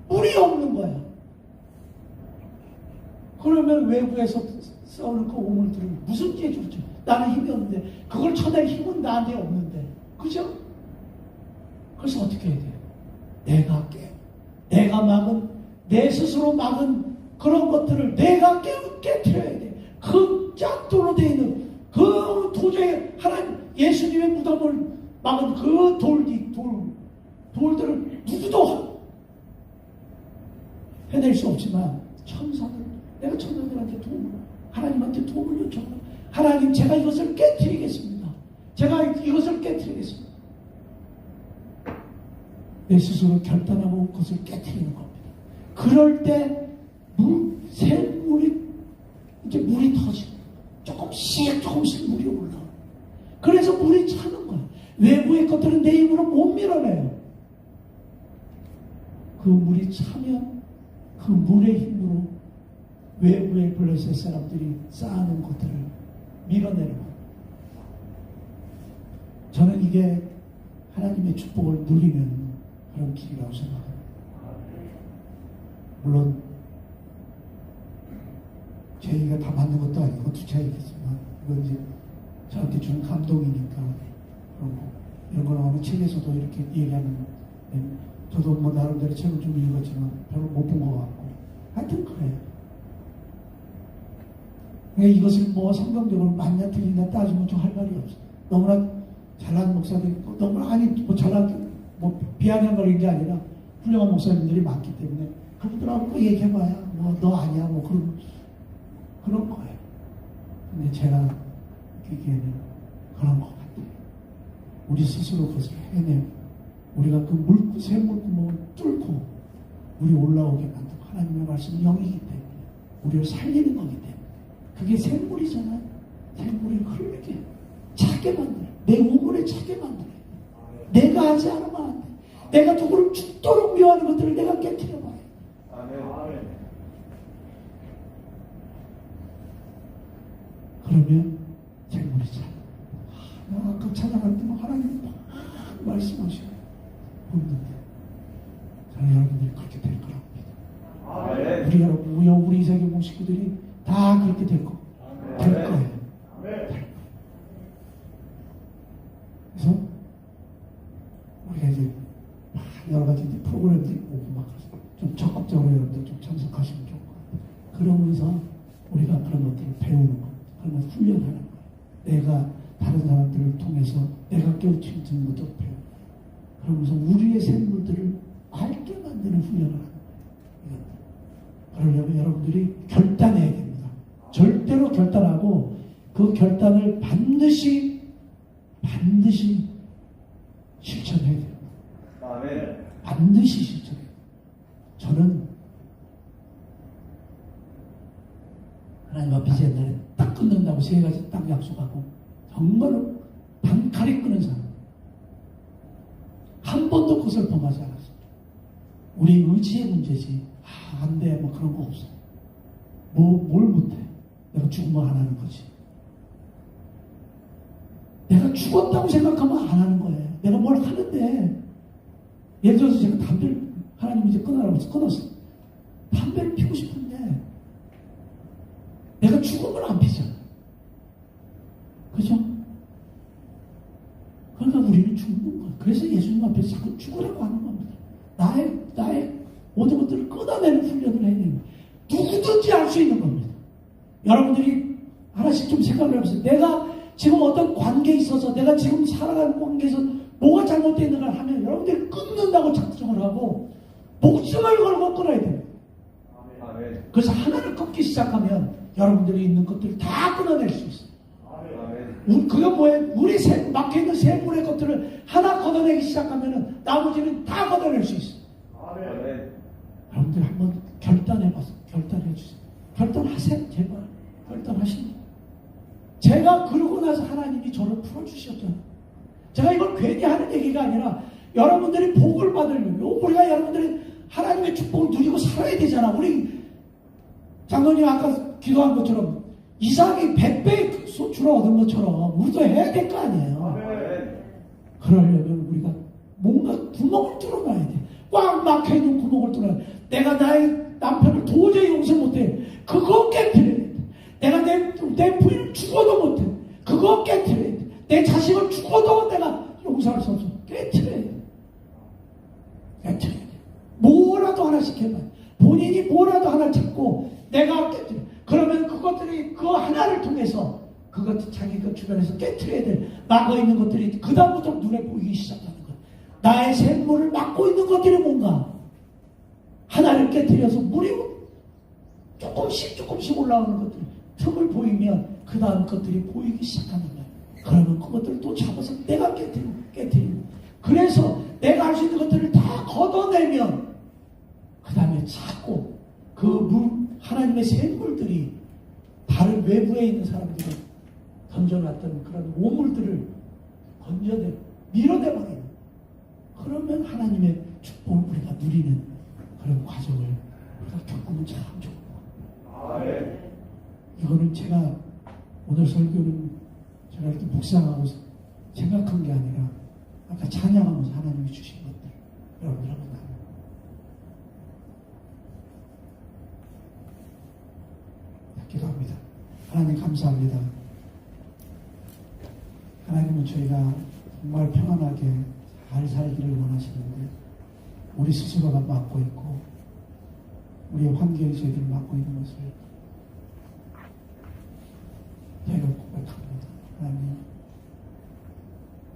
물이 없는 거야. 그러면 외부에서 싸우는 그 오물들을 무슨 죄 줬죠? 나는 힘이 없는데 그걸 쳐낼 힘은 나한테 없는데, 그죠? 그래서 어떻게 해야 돼요? 내가 막은, 내 스스로 막은 그런 것들을 내가 깨트려야 돼. 그 짝돌로 되어 있는 그 도저히 하나님 예수님의 무덤을 막은 그 돌들을 누구도 해낼 수 없지만 내가 천사들한테 하나님한테 도움을 요청하고, 하나님 제가 이것을 깨트리겠습니다. 제가 이것을 깨트리겠습니다. 내 스스로 결단하고 그것을 깨트리는 겁니다. 그럴 때 샘물이 이제 물이 터지고 조금씩 물이 올라와요. 그래서 물이 차는 거예요. 외부의 것들은 내 힘으로 못 밀어내요. 그 물이 차면 그 물의 힘으로 외부의 블레셋 사람들이 쌓아놓은 것들을 밀어내는 거예요. 저는 이게 하나님의 축복을 누리는 그런 길이라고 생각합니다. 물론 제 얘기가 다 맞는 것도 아니고 두 차이겠지만 이건 이제 저한테 주는 감동이니까 그런 거. 이런 거 나오면 책에서도 이렇게 얘기하는, 저도 뭐 나름대로 책을 좀 읽었지만 별로 못 본 것 같고, 하여튼 그래요. 그러니까 이것을 뭐 성경적으로 맞냐 틀리냐 따지면 좀 할 말이 없어요. 너무나 잘난 목사도 있고, 너무나 뭐 비아냥 거리는 게 아니라 훌륭한 목사님들이 많기 때문에 그분들하고 얘기해봐야 뭐 너 아니야 뭐 그런 거예요. 근데 제가 느끼기에는 그런 것 같아요. 우리 스스로 그것을 해내고 우리가 그 샘물구멍을 뚫고 우리 올라오게 만들고, 하나님의 말씀은 영이기 때문에 우리를 살리는 거기 때문에 그게 샘물이잖아요. 생물이 흐르게 차게 만들어. 내 우물에 차게 만들어. 내가 하지 않으면 안 돼. 내가 누구를 죽도록 미워하는 것들을 내가 깨트려봐요. 아멘. 그러면 생물이 차. 내가 아까 찬양할 때만 하나님 말씀하시고 없는데 저는 여러분들이 그렇게 될 거라고 믿어요. 아멘. 우리 여러분, 우리 이세경 식구들이 다 그렇게 될 거예요. 그래서 우리가 이제 여러 가지 이제 프로그램들이 오고 막 좀 적극적으로 여러분들 좀 참석하시면 좋을 것 같아요. 그러면서 우리가 그런 것들을 배우는 거, 그런 걸 훈련하는 거예요. 내가 다른 사람들을 통해서 내가 깨우치는 것도 배우고, 그러면서 우리의 생물들을 밝게 만드는 훈련을 하는 거예요. 그러려면 여러분들이 결단해야 됩니다. 절대로 결단하고 그 결단을 반드시 실천해야 됩니다. 아멘. 반드시 실천해야 돼요. 저는 하나님 앞에서 옛날에 딱 끊는다고 3가지 딱 약속하고 정말로 단칼에 끊은 사람, 한 번도 그것을 범하지 않았어요. 우리 의지의 문제지. 안 돼, 뭐 그런 거 없어. 뭘 못해. 내가 죽으면 안 하는 거지. 내가 죽었다고 생각하면 안 하는 거예요. 내가 뭘 하는데, 예를 들어서 제가 담배를, 하나님이 이제 끊으라고 해서 끊었어. 담배를 피우고 싶은데, 내가 죽으면 안 피잖아. 그죠? 그러니까 우리는 죽는 거야. 그래서 예수님 앞에서 자꾸 죽으라고 하는 겁니다. 나의 모든 것들을 끊어내는 훈련을 해야 됩니다. 누구든지 할 수 있는 겁니다. 여러분들이 하나씩 좀 생각을 해보세요. 내가 지금 어떤 관계에 있어서, 내가 지금 살아가는 관계에서 뭐가 잘못되어 있는가 하면 여러분들이 끊는다고 작정을 하고 목숨을 걸고 끊어야 돼요. 아멘. 그래서 하나를 끊기 시작하면 여러분들이 있는 것들을 다 끊어낼 수 있어요. 아멘. 그건 뭐예요? 우리 막혀있는 세물의 것들을 하나 걷어내기 시작하면 나머지는 다 걷어낼 수 있어요. 아멘. 여러분들 한번 결단해봐서 결단해주세요. 결단하세요. 제발 결단하시면. 제가 그러고 나서 하나님이 저를 풀어주셨잖아요. 제가 이걸 괜히 하는 얘기가 아니라 여러분들이 복을 받으려면 우리가 여러분들이 하나님의 축복을 누리고 살아야 되잖아. 우리 장로님 아까 기도한 것처럼 이삭이 100배의 소출을 얻은 것처럼 우리도 해야 될 거 아니에요. 아멘. 그러려면 우리가 뭔가 구멍을 뚫어놔야 돼. 꽉 막혀있는 구멍을 뚫어야 돼. 내가 나의 남편을 도저히 용서 못해. 그거 깨트려야 돼. 내가 내 부인을 죽어도 못해. 그거 깨트려야 돼. 내 자식을 죽어도 내가 용서할 수 없어. 깨트려야 돼. 깨트려야 돼. 뭐라도 하나씩 해봐. 본인이 뭐라도 하나 찾고 내가 깨트려. 그러면 그것들이 그 하나를 통해서 그것 자기 그 주변에서 깨트려야 될 막아 있는 것들이 그 다음부터 눈에 보이기 시작하는 거야. 나의 생물을 막고 있는 것들이 뭔가 하나를 깨트려서 물이 조금씩 올라오는 것들 틈을 보이면 그 다음 것들이 보이기 시작하는 거야. 그러면 그것들을 또 잡아서 내가 깨트리고 그래서 내가 할 수 있는 것들을 다 걷어내면 그 다음에 자꾸 그 하나님의 생물들이 다른 외부에 있는 사람들을 던져놨던 그런 오물들을 건져내 밀어내버리는, 그러면 하나님의 축복을 우리가 누리는 그런 과정을 우리가 겪으면 참 좋은 거예요. 아멘. 이거는 제가 오늘 설교는 제가 이렇게 묵상하고 생각한 게 아니라 아까 찬양하면서 하나님이 주신 것들 여러분들하고 나눠요. 기도합니다. 하나님 감사합니다. 하나님은 저희가 정말 평안하게 잘 살기를 원하시는데 우리 스스로가 맡고 있고 우리의 환경이 저희들을 맡고 있는 것을 저희가 고백합니다. 하나님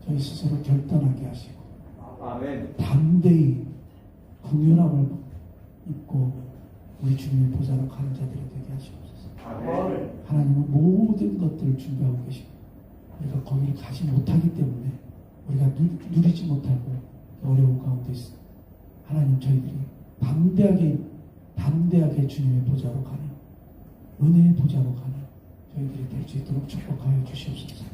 저희 스스로 결단하게 하시고 아멘. 담대히 긍휼함을 입고 우리 주님의 보좌로 가는 자들이 되게 하시옵소서. 아멘. 하나님은 모든 것들을 준비하고 계시고 우리가 거기를 가지 못하기 때문에 우리가 누리지 못하고 어려운 가운데 있어. 하나님 저희들이 담대하게 주님의 보좌로 가는, 은혜의 보좌로 가는 저희들이 될 수 있도록 축복하여 주시옵소서.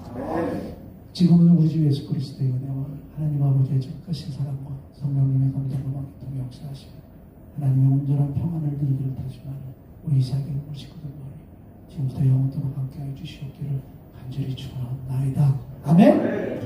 지금은 우리 주 예수 그리스도의 은혜와 하나님 아버지의 전가신 사랑과 성령님의 감동과 통해 역사하시고 하나님의 온전한 평안을 누리기를 다짐하는 우리 이삭의 모시고들 머리 지금부터 영원토록 함께하여 주시옵기를 간절히 축원하옵나이다. 아멘.